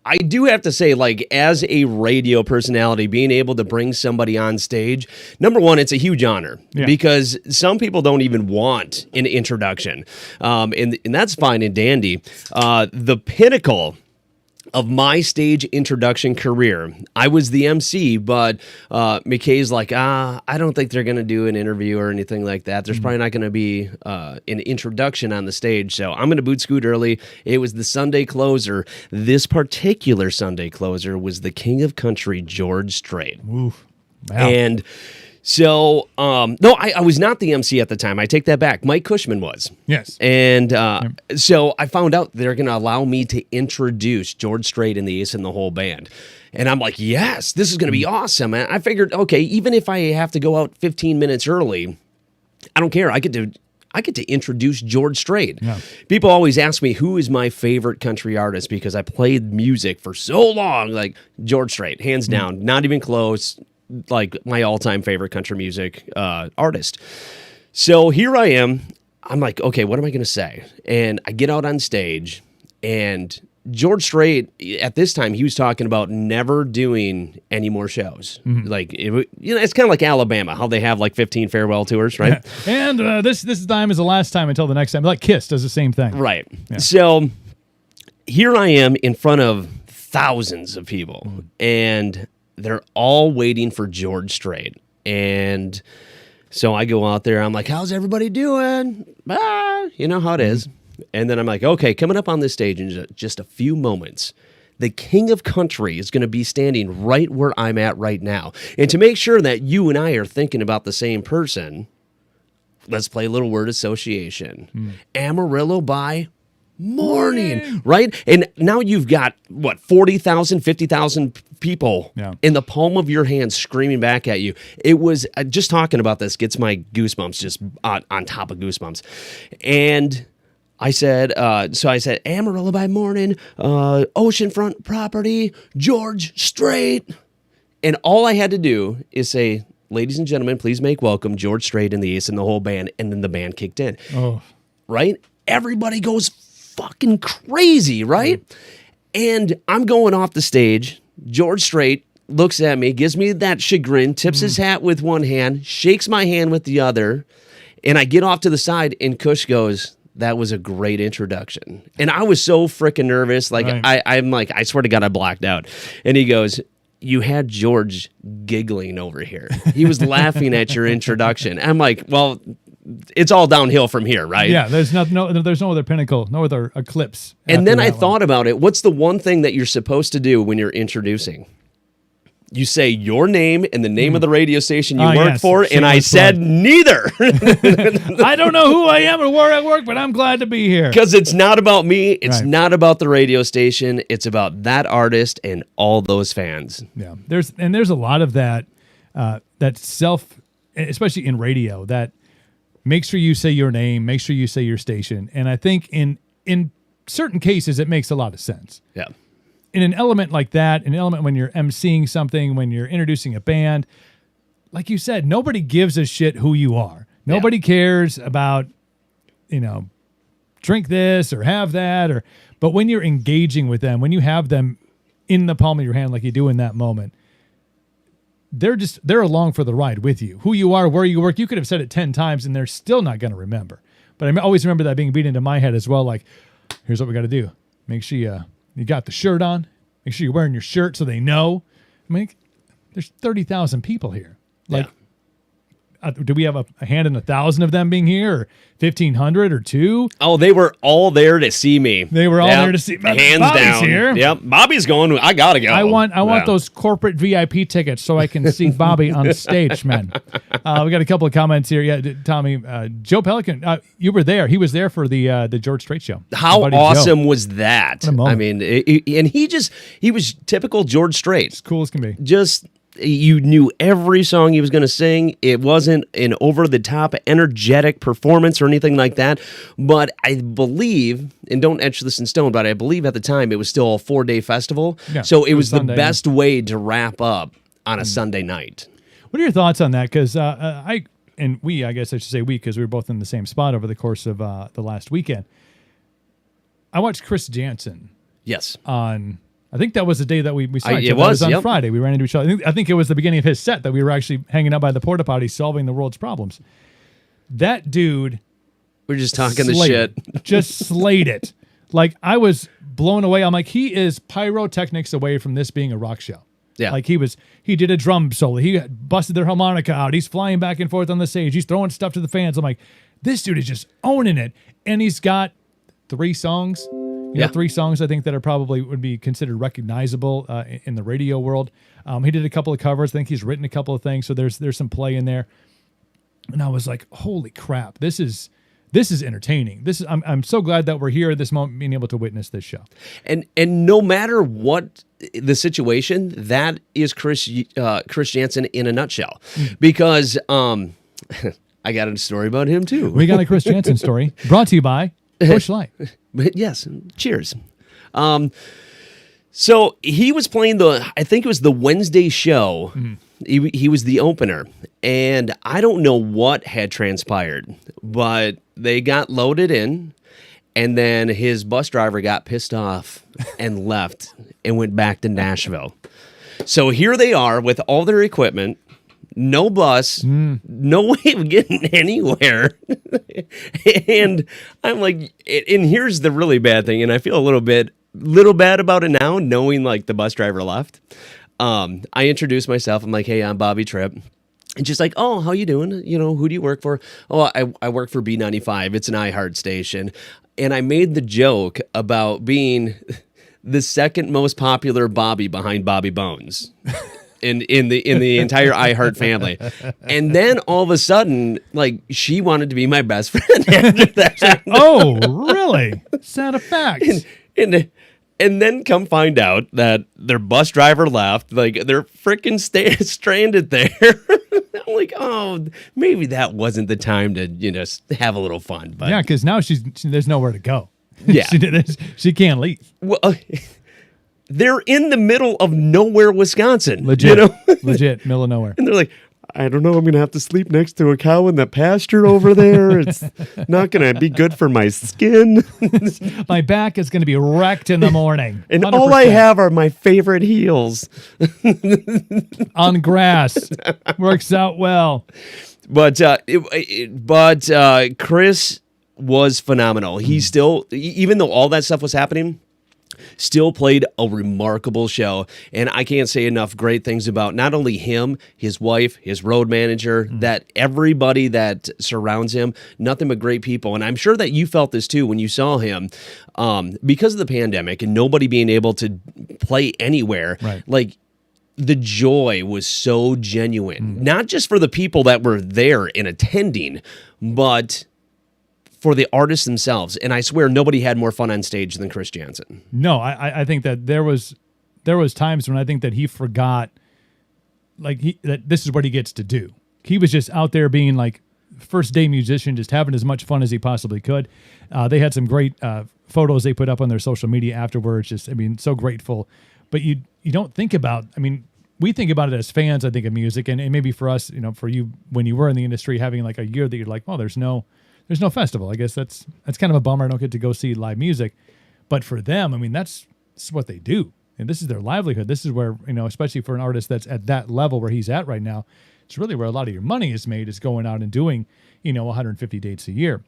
I do have to say, like, as a radio personality, being able to bring somebody on stage, number one, it's a huge honor because some people don't even want an introduction, and that's fine and dandy. The pinnacle of my stage introduction career, I was the MC, but McKay's like, I don't think they're going to do an interview or anything like that. There's probably not going to be an introduction on the stage, so I'm going to boot scoot early. It was the Sunday closer. This particular Sunday closer was the King of Country, George Strait. Oof. Wow. And so, no, I was not the MC at the time. I take that back. Mike Cushman was. Yes. And so I found out they're going to allow me to introduce George Strait and the Ace and the whole band. And I'm like, yes, this is going to be awesome. And I figured, okay, even if I have to go out 15 minutes early, I don't care. I get to introduce George Strait. Yeah. People always ask me who is my favorite country artist because I played music for so long. Like George Strait, hands down, not even close. Like my all-time favorite country music artist. So here I am. I'm like, okay, what am I going to say? And I get out on stage, and George Strait, at this time, he was talking about never doing any more shows. Like, it's kind of like Alabama, how they have like 15 farewell tours, right? And this time is the last time until the next time. Like Kiss does the same thing. Right. Yeah. So here I am in front of thousands of people, and they're all waiting for George Strait. And so I go out there. I'm like, how's everybody doing? You know how it is. And then I'm like, okay, coming up on this stage in just a few moments, the King of Country is going to be standing right where I'm at right now. And to make sure that you and I are thinking about the same person, let's play a little word association. Amarillo by morning, right? And now you've got, 40,000, 50,000 people in the palm of your hand screaming back at you. It was, just talking about this gets my goosebumps just on top of goosebumps. And I said, Amarillo by morning, oceanfront property, George Strait. And all I had to do is say, ladies and gentlemen, please make welcome George Strait and the Ace and the whole band. And then the band kicked in. Oh. Right? Everybody goes fucking crazy, right? And I'm going off the stage. George Strait looks at me, gives me that chagrin, tips his hat with one hand, shakes my hand with the other, and I get off to the side, and Kush goes, that was a great introduction. And I was so freaking nervous. Like, I'm like, I swear to God, I blacked out. And he goes, you had George giggling over here. He was laughing at your introduction. I'm like, well, it's all downhill from here, right? Yeah, there's no other pinnacle, no other eclipse. And then I thought about it. What's the one thing that you're supposed to do when you're introducing? You say your name and the name of the radio station you work for, and I said neither. I don't know who I am or where I work, but I'm glad to be here. Because it's not about me. It's not about the radio station. It's about that artist and all those fans. Yeah, there's a lot of that, especially in radio, that make sure you say your name, make sure you say your station. And I think in certain cases, it makes a lot of sense. Yeah. In an element like that, an element when you're emceeing something, when you're introducing a band, like you said, nobody gives a shit who you are. Nobody cares about, drink this or have that. But when you're engaging with them, when you have them in the palm of your hand like you do in that moment, they're along for the ride with you. Who you are, where you work, you could have said it 10 times and they're still not going to remember. But I always remember that being beat into my head as well. Like, here's what we got to do. Make sure you got the shirt on. Make sure you're wearing your shirt so they know. I mean, there's 30,000 people here. Like, do we have a hand in 1,000 of them being here, or 1,500 or 2? Oh, they were all there to see me. They were all there to see. Hands Bobby's down. here. Yep, Bobby's going. I gotta go. I want those corporate VIP tickets so I can see Bobby on stage, man. We got a couple of comments here. Yeah, Tommy, Joe Pelican, you were there. He was there for the George Strait show. How awesome was that? What a moment. I mean, and he was typical George Strait. As cool as can be. Just, you knew every song he was going to sing. It wasn't an over-the-top energetic performance or anything like that. But I believe, and don't etch this in stone, but I believe at the time it was still a 4-day festival. Yeah, so it was Sunday, the best way to wrap up on a Sunday night. What are your thoughts on that? Because I guess I should say we, because we were both in the same spot over the course of the last weekend. I watched Chris Jansen. Yes. I think that was the day that we saw each other. It was on Friday. We ran into each other. I think it was the beginning of his set that we were actually hanging out by the porta potty solving the world's problems. That dude, we're just talking the shit. Just slayed it. Like, I was blown away. I'm like, he is pyrotechnics away from this being a rock show. Yeah. Like, he did a drum solo. He busted their harmonica out. He's flying back and forth on the stage. He's throwing stuff to the fans. I'm like, this dude is just owning it. And he's got 3 songs. You know, 3 songs I think that are probably would be considered recognizable in the radio world. He did a couple of covers. I think he's written a couple of things, so there's some play in there. And I was like, holy crap, this is entertaining. I'm so glad that we're here at this moment being able to witness this show. And no matter what the situation, that is Chris Jansen in a nutshell. Because I got a story about him too. We got a Chris Jansen story brought to you by Busch Light. Yes, cheers. So he was playing I think it was the Wednesday show. He was the opener, and I don't know what had transpired, but they got loaded in, and then his bus driver got pissed off and left and went back to Nashville. So here they are with all their equipment. No bus, no way of getting anywhere. And I'm like, and here's the really bad thing, and I feel a little bad about it now, knowing like the bus driver left. I introduced myself. I'm like, hey, I'm Bobby Tripp. And she's like, oh, how you doing? You know, who do you work for? Oh, I work for B95. It's an iHeart station. And I made the joke about being the second most popular Bobby behind Bobby Bones. In the entire iHeart family. And then all of a sudden, like, she wanted to be my best friend after that. Oh, really? Sad of fact. And then come find out that their bus driver left. Like, they're freaking stranded there. I'm like, oh, maybe that wasn't the time to, have a little fun. But yeah, because now there's nowhere to go. Yeah. she can't leave. Well, they're in the middle of nowhere, Wisconsin. Legit. Legit, middle of nowhere. And they're like, I don't know, I'm going to have to sleep next to a cow in the pasture over there. It's not going to be good for my skin. My back is going to be wrecked in the morning. And 100%. all I have are my favorite heels. On grass. Works out well. But Chris was phenomenal. He still, even though all that stuff was happening, still played a remarkable show. And I can't say enough great things about not only him, his wife, his road manager, that everybody that surrounds him, nothing but great people. And I'm sure that you felt this too when you saw him, because of the pandemic and nobody being able to play anywhere. Right. Like, the joy was so genuine, not just for the people that were there and attending, but for the artists themselves. And I swear nobody had more fun on stage than Chris Jansen. No, I think that there was times when I think that he forgot, like, that this is what he gets to do. He was just out there being like first day musician, just having as much fun as he possibly could. They had some great photos they put up on their social media afterwards. Just, I mean, so grateful. But you don't think about, I mean, we think about it as fans, I think, of music, and maybe for us, for you, when you were in the industry, having like a year that you're like, well, there's no festival. I guess that's kind of a bummer. I don't get to go see live music. But for them, I mean, this is what they do. And this is their livelihood. This is where, especially for an artist that's at that level where he's at right now, it's really where a lot of your money is made, is going out and doing, 150 dates a year.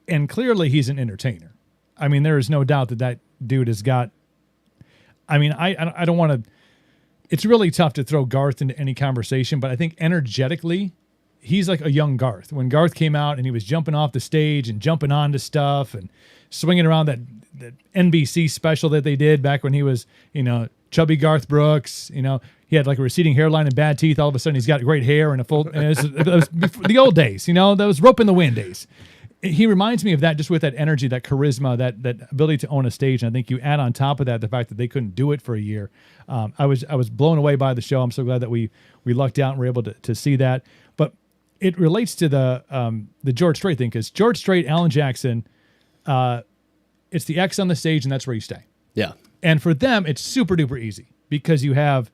And clearly he's an entertainer. I mean, there is no doubt that dude has got, I mean, I don't want to, it's really tough to throw Garth into any conversation, but I think energetically, he's like a young Garth. When Garth came out and he was jumping off the stage and jumping onto stuff and swinging around that NBC special that they did back when he was, chubby Garth Brooks, he had like a receding hairline and bad teeth. All of a sudden he's got great hair and a full, and it was the old days, that was rope in the wind days. He reminds me of that, just with that energy, that charisma, that ability to own a stage. And I think you add on top of that the fact that they couldn't do it for a year. I was blown away by the show. I'm so glad that we lucked out and were able to see that. But it relates to the George Strait thing, because George Strait, Alan Jackson, it's the X on the stage, and that's where you stay. Yeah. And for them, it's super duper easy because you have,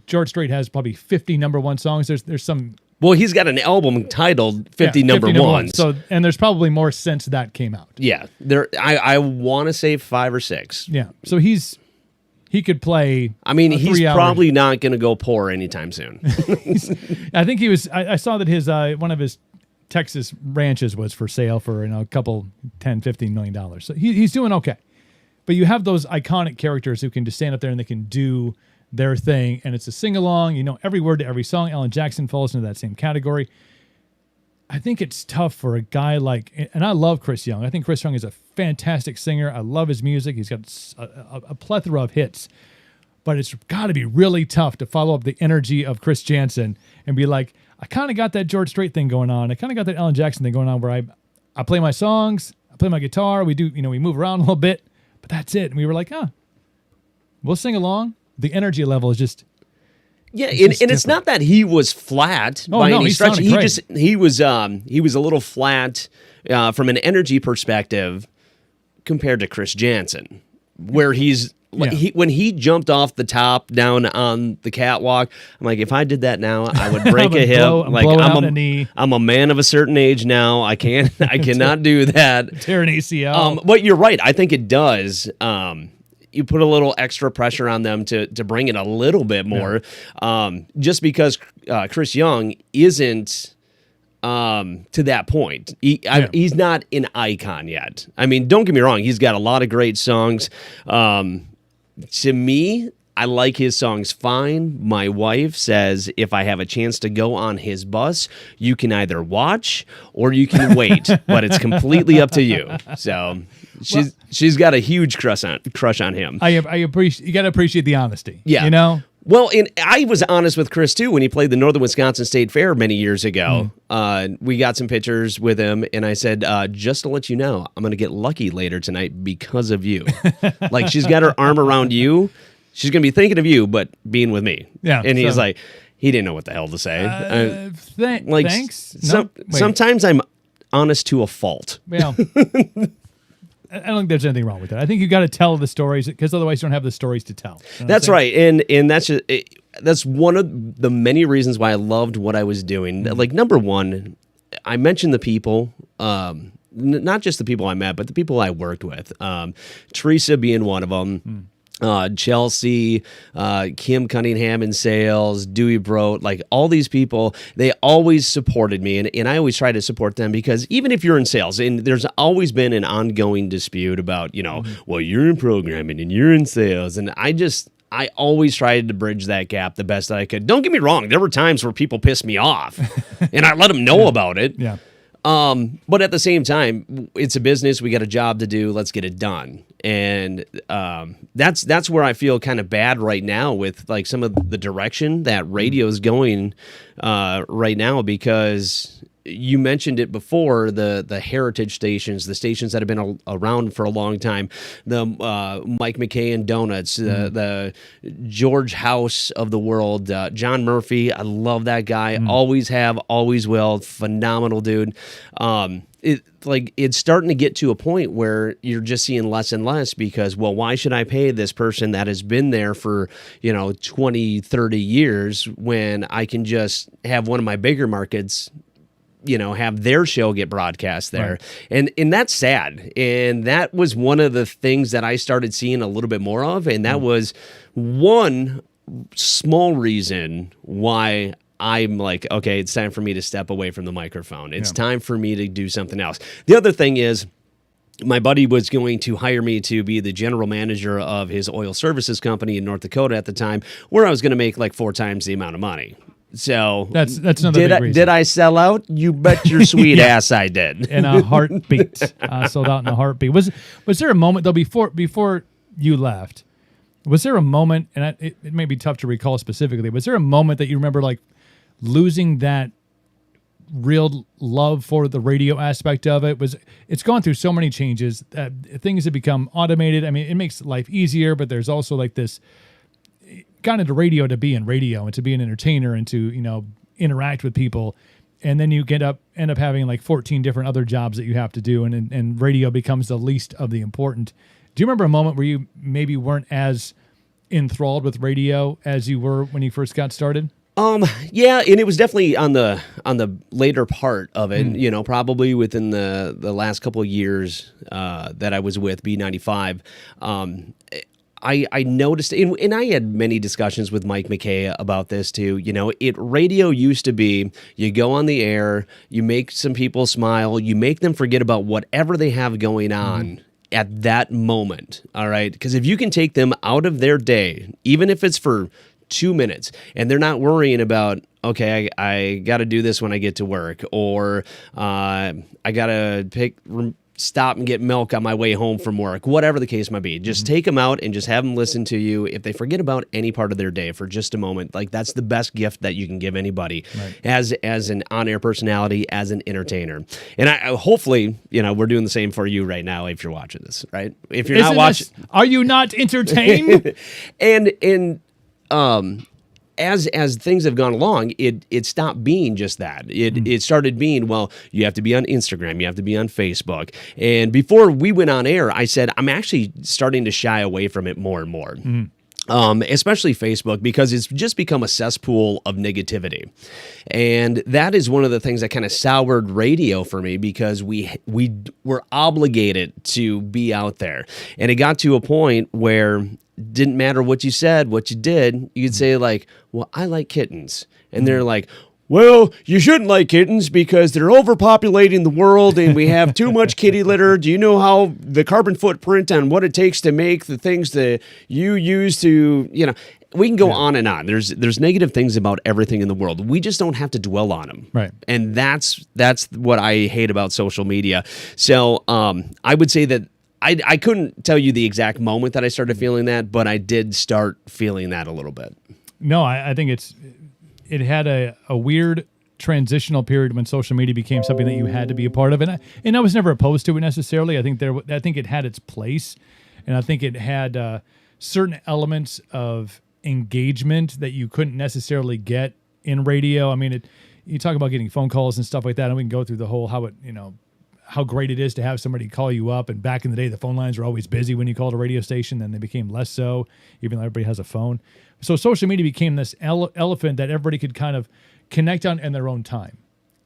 George Strait has probably 50 number one songs. There's some. Well, he's got an album titled 50 number ones. So, and there's probably more since that came out. Yeah. I want to say 5 or 6. Yeah. So he could play. He's probably not going to go poor anytime soon. I think he was. I saw that his one of his Texas ranches was for sale for a couple $10-15 million. So he's doing okay. But you have those iconic characters who can just stand up there and they can do their thing, and it's a sing-along. Every word to every song. Alan Jackson falls into that same category. I think it's tough for a guy like, and I love Chris Young. I think Chris Young is a fantastic singer. I love his music. He's got a plethora of hits. But it's got to be really tough to follow up the energy of Chris Jansen and be like, I kind of got that George Strait thing going on. I kind of got that Alan Jackson thing going on where I play my songs, I play my guitar, we do, we move around a little bit, but that's it. And we were like, we'll sing along. The energy level is just it's not that he was flat by any stretch. He was a little flat from an energy perspective compared to Chris Jansen, where when he jumped off the top down on the catwalk. I'm like, if I did that now, I would break a hip. I'm a man of a certain age now. I cannot do that. Tear an ACL. But you're right. I think it does. You put a little extra pressure on them to bring it a little bit more, just because Chris Young isn't to that point. He's not an icon yet. Don't get me wrong. He's got a lot of great songs. To me, I like his songs fine. My wife says if I have a chance to go on his bus, you can either watch or you can wait, but it's completely up to you. So she's got a huge crush on him. I appreciate, you got to appreciate the honesty. Yeah. Well, and I was honest with Chris, too, when he played the Northern Wisconsin State Fair many years ago. We got some pictures with him, and I said, just to let you know, I'm going to get lucky later tonight because of you. Like, she's got her arm around you. She's going to be thinking of you, but being with me. Yeah. And he's like, he didn't know what the hell to say. Thanks. Sometimes I'm honest to a fault. Well, I don't think there's anything wrong with that. I think you got to tell the stories because otherwise you don't have the stories to tell. That's right, and that's one of the many reasons why I loved what I was doing. Like, number one, I mentioned the people, not just the people I met, but the people I worked with. Teresa being one of them. Chelsea, Kim Cunningham in sales, Dewey Brote, like all these people, they always supported me, and I always try to support them because even if you're in sales, and there's always been an ongoing dispute about, well, you're in programming and you're in sales, and I always tried to bridge that gap the best that I could. Don't get me wrong, there were times where people pissed me off, and I let them know about it. Yeah. But at the same time, it's a business. We got a job to do. Let's get it done. And that's where I feel kind of bad right now with like some of the direction that radio is going right now, because you mentioned it before, the heritage stations, the stations that have been around for a long time, the Mike McKay and Donuts, the George House of the world, John Murphy. I love that guy. Always have, always will. Phenomenal dude. It's starting to get to a point where you're just seeing less and less because, well, why should I pay this person that has been there for, 20, 30 years when I can just have one of my bigger markets have their show get broadcast there. Right. And that's sad. And that was one of the things that I started seeing a little bit more of. And that was one small reason why I'm like, okay, it's time for me to step away from the microphone. It's time for me to do something else. The other thing is, my buddy was going to hire me to be the general manager of his oil services company in North Dakota at the time, where I was going to make like 4 times the amount of money. So that's another big reason. Did I sell out? You bet your sweet ass I did. In a heartbeat. Sold out in a heartbeat. Was there a moment, though, before you left, was there a moment, and it may be tough to recall specifically, was there a moment that you remember, like, losing that real love for the radio aspect of it? It's gone through so many changes. Things have become automated. I mean, it makes life easier, but there's also like this, got into radio to be in radio and to be an entertainer and to, you know, interact with people. And then you end up having like 14 different other jobs that you have to do. And radio becomes the least of the important. Do you remember a moment where you maybe weren't as enthralled with radio as you were when you first got started? Yeah, and it was definitely on the later part of it, you know, probably within the last couple of years that I was with B95. I noticed, and I had many discussions with Mike McKay about this too. You know, radio used to be, you go on the air, you make some people smile, you make them forget about whatever they have going on at that moment. All right, because if you can take them out of their day, even if it's for 2 minutes, and they're not worrying about, okay, I got to do this when I get to work, or I got to stop and get milk on my way home from work, whatever the case might be. Just take them out and just have them listen to you. If they forget about any part of their day for just a moment, like, that's the best gift that you can give anybody, right, as an on-air personality, as an entertainer. And I hopefully, you know, we're doing the same for you right now if you're watching this, right? If you're not watching, are you not entertained? As things have gone along, it stopped being just that. It started being, well, you have to be on Instagram, you have to be on Facebook. And before we went on air, I said, I'm actually starting to shy away from it more and more. Especially Facebook, because it's just become a cesspool of negativity. And that is one of the things that kind of soured radio for me, because we were obligated to be out there. And it got to a point where didn't matter what you said, what you did, you'd say like, well, I like kittens. And they're like, well, you shouldn't like kittens because they're overpopulating the world and we have too much kitty litter. Do you know how the carbon footprint on what it takes to make the things that you use to, you know, we can go on and on. There's negative things about everything in the world. We just don't have to dwell on them. Right. And that's what I hate about social media. So I would say that I couldn't tell you the exact moment that I started feeling that, but I did start feeling that a little bit. No, I think it had a weird transitional period when social media became something that you had to be a part of, and I was never opposed to it necessarily. I think it had its place, and I think it had certain elements of engagement that you couldn't necessarily get in radio. I mean, you talk about getting phone calls and stuff like that, and we can go through the whole how great it is to have somebody call you up. And back in the day, the phone lines were always busy when you called a radio station. Then they became less so, even though everybody has a phone. So social media became this elephant that everybody could kind of connect on in their own time.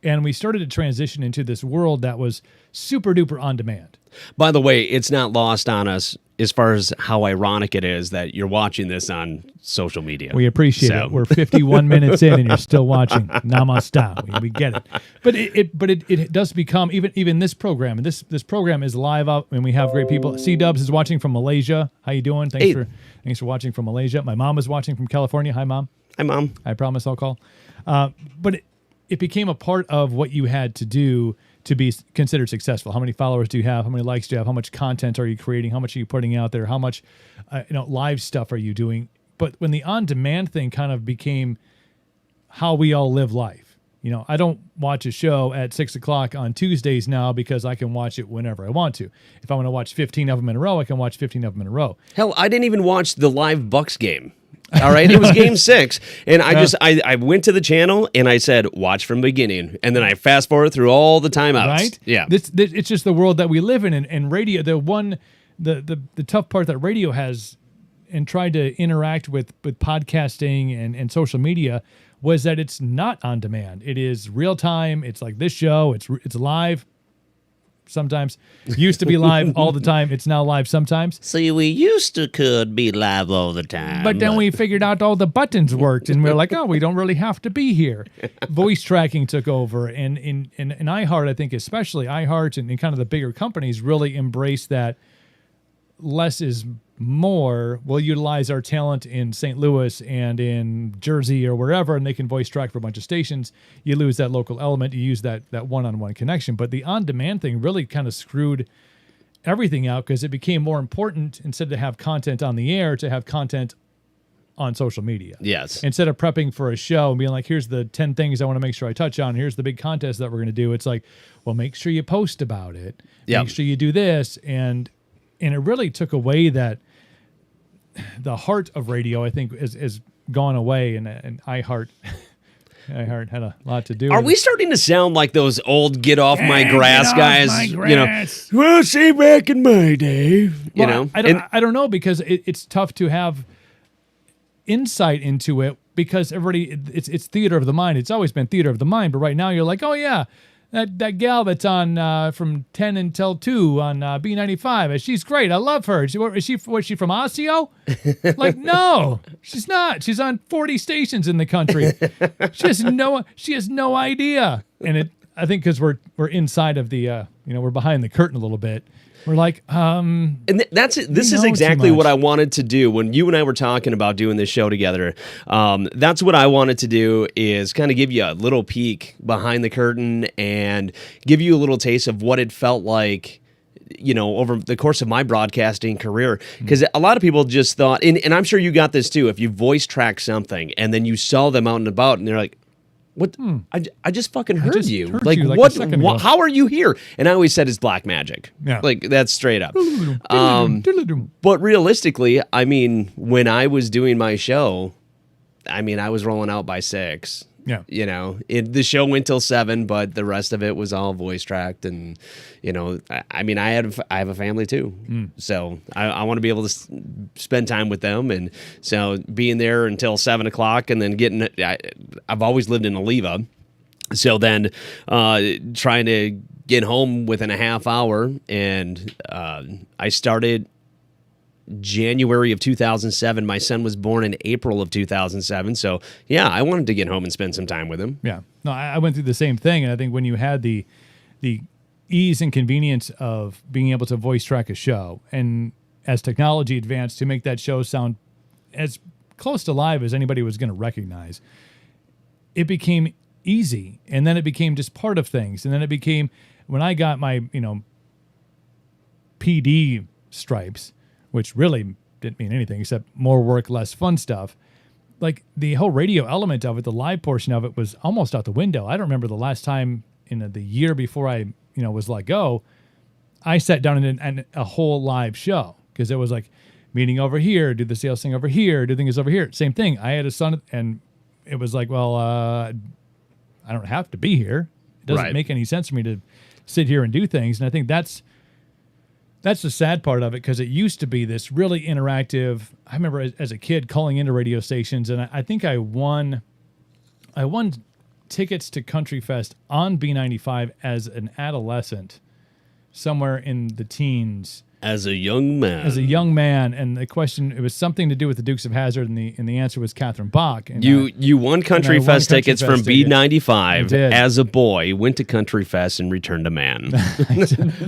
And we started to transition into this world that was super duper on demand. By the way, it's not lost on us as far as how ironic it is that you're watching this on social media. We appreciate it. We're 51 minutes in and you're still watching. Namaste. We get it. But it does become, even this program, and this program is live up, and we have great people. C-Dubs is watching from Malaysia. How you doing? Thanks for watching from Malaysia. My mom is watching from California. Hi, Mom. Hi, Mom. I promise I'll call. But it became a part of what you had to do to be considered successful. How many followers do you have? How many likes do you have? How much content are you creating? How much are you putting out there? How much live stuff are you doing? But when the on-demand thing kind of became how we all live life, I don't watch a show at 6 o'clock on Tuesdays now because I can watch it whenever I want to. If I want to watch 15 of them in a row, I can watch 15 of them in a row. Hell, I didn't even watch the live Bucks game. All right, it was game 6, and I went to the channel and I said watch from the beginning, and then I fast forward through all the timeouts. Right? Yeah, it's just the world that we live in, and radio. The tough part that radio has, and tried to interact with podcasting and social media, was that it's not on demand. It is real time. It's like this show. It's live. Sometimes used to be live all the time. It's now live sometimes. See, we used to could be live all the time. But then we figured out all the buttons worked, and we're like, oh, we don't really have to be here. Voice tracking took over, and in iHeart, I think especially iHeart and kind of the bigger companies really embrace that less is more, we'll utilize our talent in St. Louis and in Jersey or wherever, and they can voice track for a bunch of stations. You lose that local element. You use that one-on-one connection. But the on-demand thing really kind of screwed everything out because it became more important, instead of have content on the air, to have content on social media. Yes. Instead of prepping for a show and being like, here's the 10 things I want to make sure I touch on. Here's the big contest that we're going to do. It's like, well, make sure you post about it. Yep. Make sure you do this. And it really took away the heart of radio, I think, is gone away. And iHeart had a lot to do Are with we it. starting to sound like those old get off my grass Get off guys? my You know, grass. well, say back in my day. Well, I don't know, because it's tough to have insight into it, because everybody, it's theater of the mind. It's always been theater of the mind, but right now you're like, oh yeah, that gal that's on from 10 until 2 on B95, she's great. I love her. Was she from Osseo? Like, no, she's not. She's on 40 stations in the country. She has no idea. And I think because we're inside of the we're behind the curtain a little bit. We're like, and that's it. This is know exactly too much. what I wanted to do when you and I were talking about doing this show together. That's what I wanted to do, is kind of give you a little peek behind the curtain and give you a little taste of what it felt like, over the course of my broadcasting career. Because a lot of people just thought, and I'm sure you got this too, if you voice track something and then you saw them out and about and they're like, what? I just fucking heard you. heard Like, you like a what? second ago. How are you here? And I always said it's black magic. Yeah. Like, that's straight up. But realistically, I mean, when I was doing my show, I mean, I was rolling out by 6. Yeah. The show went till 7, but the rest of it was all voice tracked. And, I mean, I have a family too. So I want to be able to spend time with them. And so being there until 7 o'clock and then I've always lived in Oliva. So then trying to get home within a half hour. And I started January of 2007. My son was born in April of 2007. So, yeah, I wanted to get home and spend some time with him. Yeah. No, I went through the same thing. And I think when you had the ease and convenience of being able to voice track a show, and as technology advanced to make that show sound as close to live as anybody was going to recognize, it became easy. And then it became just part of things. And then it became, when I got my, PD stripes, which really didn't mean anything except more work, less fun stuff. Like, the whole radio element of it, the live portion of it, was almost out the window. I don't remember the last time in the year before I, was let go, I sat down and a whole live show, because it was like meeting over here, do the sales thing over here, do things over here. Same thing. I had a son, and it was like, well, I don't have to be here. It doesn't make any sense for me to sit here and do things. And I think that's the sad part of it, because it used to be this really interactive. I remember as a kid calling into radio stations, and I think I won tickets to Country Fest on B95 as an adolescent, somewhere in the teens. As a young man. And the question, it was something to do with the Dukes of Hazzard, and the answer was Catherine Bach. And you won Country Fest tickets from B95 did. as a boy, went to Country Fest and returned a man.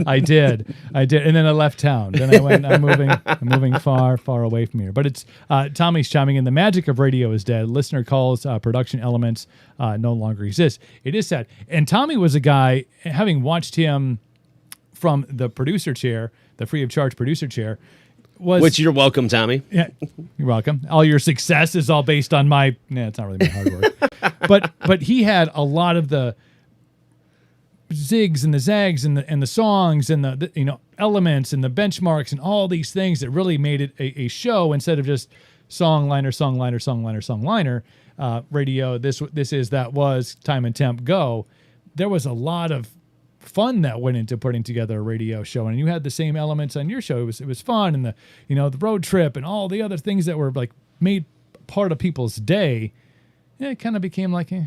I did. And then I left town. Then I went, I'm moving far, far away from here. But it's, Tommy's chiming in. The magic of radio is dead. Listener calls, production elements no longer exist. It is sad. And Tommy was a guy, having watched him from the producer chair, the free of charge producer chair, which you're welcome, Tommy. Yeah, you're welcome. All your success is all based on my. It's not really my hard work, but he had a lot of the zigs and the zags and the songs and the elements and the benchmarks and all these things that really made it a show, instead of just songliner, radio. This is that was time and temp go. There was a lot of fun that went into putting together a radio show, and you had the same elements on your show. It was fun, and the road trip and all the other things that were like made part of people's day. Yeah, it kind of became like, is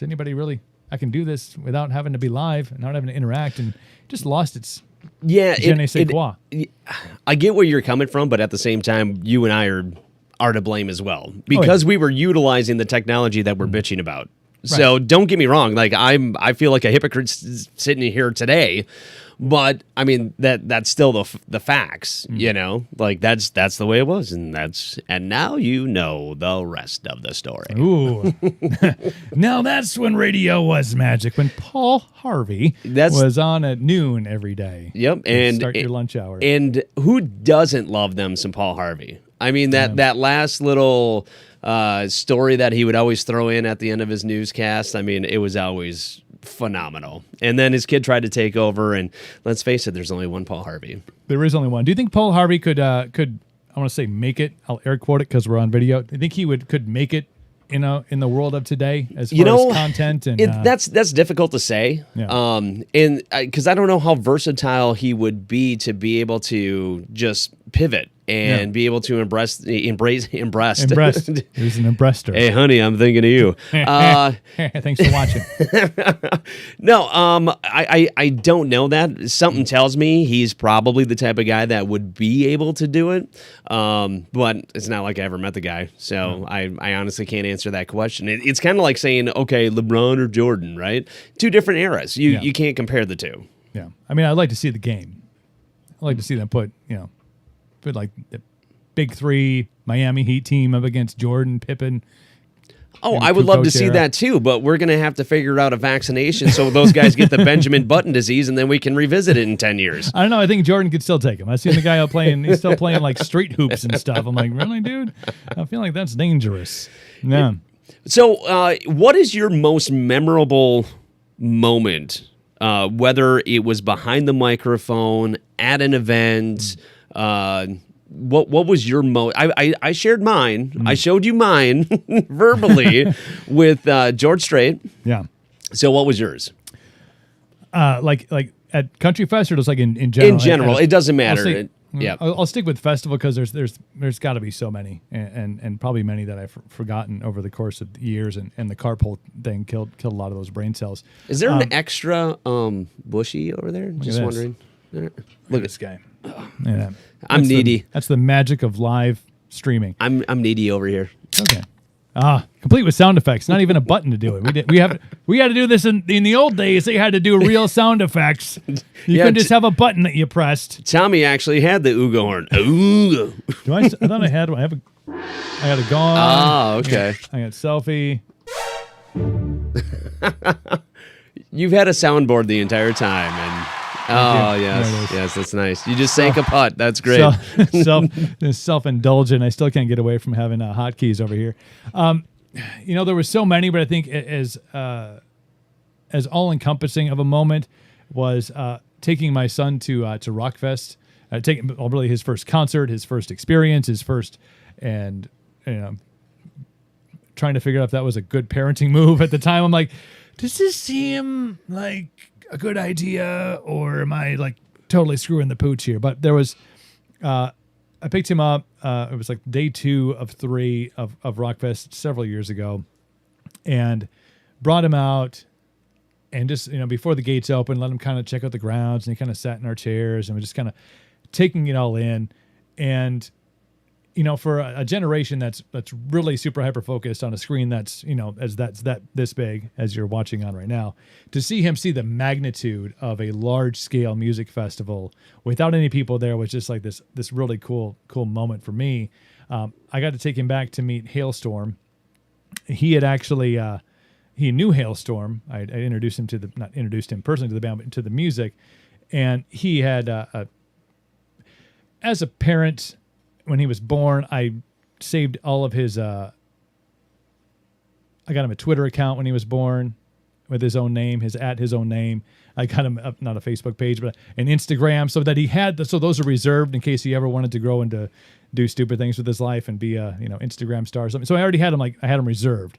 anybody really? I can do this without having to be live and not having to interact, and just lost its je ne sais quoi. I get where you're coming from, but at the same time, you and I are to blame as well, because we were utilizing the technology that we're bitching about. So don't get me wrong. Like I feel like a hypocrite sitting here today, but I mean that's still the facts. You know, like that's the way it was, and now you know the rest of the story. Ooh, now that's when radio was magic. When Paul Harvey was on at noon every day. Yep, and start your lunch hour. And who doesn't love them some Paul Harvey? I mean that last little story that he would always throw in at the end of his newscast. I mean, it was always phenomenal. And then his kid tried to take over, and let's face it, there's only one Paul Harvey. There is only one. Do you think Paul Harvey could I want to say make it? I'll air quote it because we're on video. Do you think he could make it in the world of today as far as content and that's difficult to say. Yeah. And because I don't know how versatile he would be to be able to just pivot and be able to embrace. He's an embraster. Hey, honey, I'm thinking of you. Thanks for watching. No, I don't know that. Something tells me he's probably the type of guy that would be able to do it. But it's not like I ever met the guy. So I honestly can't answer that question. It's kind of like saying, okay, LeBron or Jordan, right? Two different eras. You can't compare the two. Yeah. I mean, I'd like to see the game. I'd like to see them put like the big three Miami Heat team up against Jordan, Pippen. Oh, I would love to see that too, but we're going to have to figure out a vaccination so those guys get the Benjamin Button disease, and then we can revisit it in 10 years. I don't know. I think Jordan could still take him. I seen the guy out playing. He's still playing like street hoops and stuff. I'm like, really, dude? I feel like that's dangerous. Yeah. So what is your most memorable moment, whether it was behind the microphone, at an event, what was your I shared mine. I showed you mine verbally with George Strait. Yeah. So what was yours? Like at Country Fest or just like in general? In general, it doesn't matter. I'll stick with festival because there's got to be so many and probably many that I've forgotten over the course of years, and the carpool thing killed a lot of those brain cells. Is there an extra bushy over there? Just wondering. Look at this guy. Yeah. I'm needy. That's the magic of live streaming. I'm needy over here. Okay. Complete with sound effects. Not even a button to do it. We had to do this in the old days. They had to do real sound effects. You couldn't just have a button that you pressed. Tommy actually had the Ooga horn. Ooga. I thought I had one. I got a gong. Oh, okay. I got selfie. You've had a soundboard the entire time, and yes, that's nice. You just sank a putt. That's great. Self-indulgent. I still can't get away from having hotkeys over here. There were so many, but I think as all-encompassing of a moment was taking my son to Rockfest, taking really his first concert, his first experience, and trying to figure out if that was a good parenting move at the time. I'm like, does this seem like a good idea, or am I like totally screwing the pooch here? But there was, I picked him up. It was like day 2 of 3 of Rockfest several years ago, and brought him out, and just before the gates open, let him kind of check out the grounds, and he kind of sat in our chairs, and we're just kind of taking it all in, and. For a generation that's really super hyper focused on a screen that's this big as you're watching on right now, to see him see the magnitude of a large scale music festival without any people there was just like this really cool moment for me. I got to take him back to meet Hailstorm. He had actually he knew Hailstorm. I introduced him not introduced him personally to the band, but to the music, and he had as a parent. When he was born, I saved all of his. I got him a Twitter account when he was born, with his own name, his own name. I got him not a Facebook page, but an Instagram, so that he had. So those are reserved in case he ever wanted to grow into do stupid things with his life and be a Instagram star or something. So I already had him I had him reserved.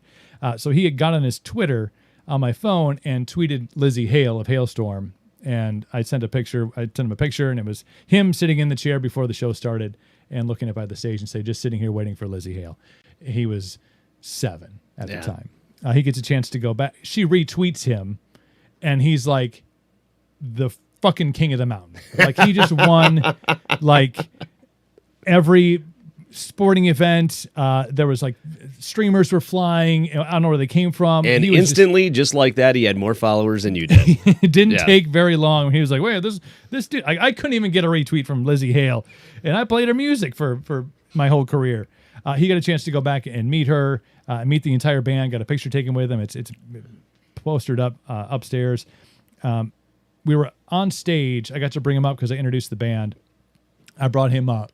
So he had got on his Twitter on my phone and tweeted Lizzie Hale of Hailstorm, and I sent him a picture, and it was him sitting in the chair before the show started. And looking up at the stage and say, just sitting here waiting for Lizzie Hale. He was 7 at the time. He gets a chance to go back. She retweets him, and he's like the fucking king of the mountain. Like, he just won like every sporting event. There was like streamers were flying. I don't know where they came from. And he was instantly, just like that, he had more followers than you did. it didn't take very long. He was like, wait, this dude, I couldn't even get a retweet from Lizzie Hale. And I played her music for my whole career. He got a chance to go back and meet her, meet the entire band, got a picture taken with him. It's postered up upstairs. We were on stage. I got to bring him up because I introduced the band. I brought him up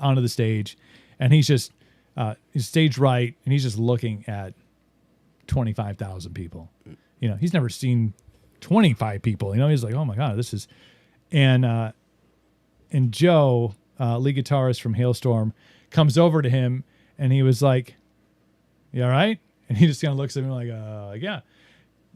onto the stage, and he's just he's stage right, and he's just looking at 25,000 people. You know, he's never seen 25 people. You know, he's like, oh my God, this is, and Joe, lead guitarist from Hailstorm, comes over to him, and he was like, "You all right?" And he just kind of looks at me like, "Yeah,"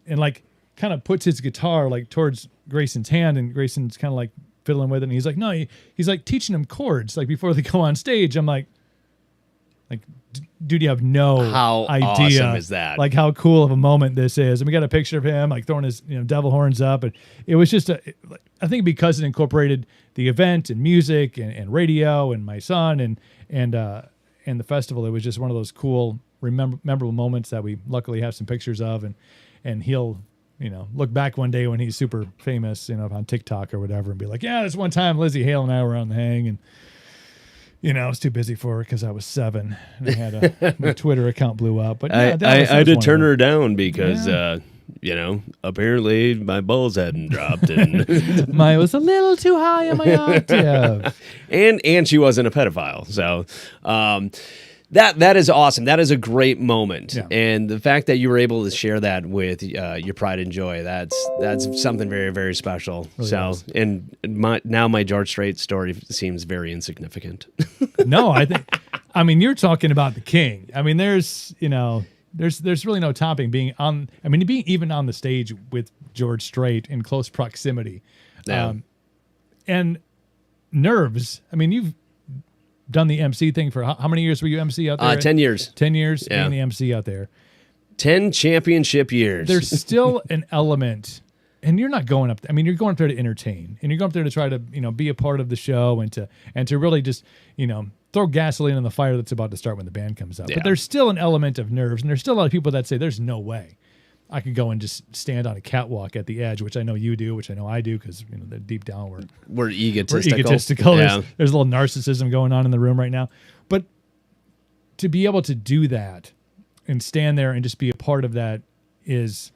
and like kind of puts his guitar like towards Grayson's hand, and Grayson's kind of like fiddling with it, and he's like, "No," he's like teaching him chords like before they go on stage. I'm like, dude, you have no How idea. awesome is that? Like how cool of a moment this is. And we got a picture of him like throwing his devil horns up, and it was just I think because it incorporated the event and music and radio and my son and the festival, it was just one of those cool memorable moments that we luckily have some pictures of, and he'll look back one day when he's super famous on TikTok or whatever and be like, yeah, this one time Lizzie Hale and I were on the hang, and I was too busy for her because I was 7 and I had my Twitter account blew up. But yeah, I had to turn her down because apparently my balls hadn't dropped, and it was a little too high on my octave. and she wasn't a pedophile. So that is awesome. That is a great moment, and the fact that you were able to share that with your pride and joy, that's something very, very special. Really so is. And my George Strait story seems very insignificant. No, I mean you're talking about the king. I mean there's really no topping being even on the stage with George Strait in close proximity. Yeah. And nerves. I mean, you've done the MC thing for how many years were you MC out there? 10 years. 10 years being the MC out there. 10 championship years. There's still an element, and you're not going up. I mean, you're going up there to entertain, and you're going up there to try to be a part of the show and to really just throw gasoline on the fire that's about to start when the band comes up. Yeah. But there's still an element of nerves, and there's still a lot of people that say there's no way I could go and just stand on a catwalk at the edge, which I know you do, which I know I do, because deep down we're egotistical. We're egotistical. Yeah. There's a little narcissism going on in the room right now. But to be able to do that and stand there and just be a part of that is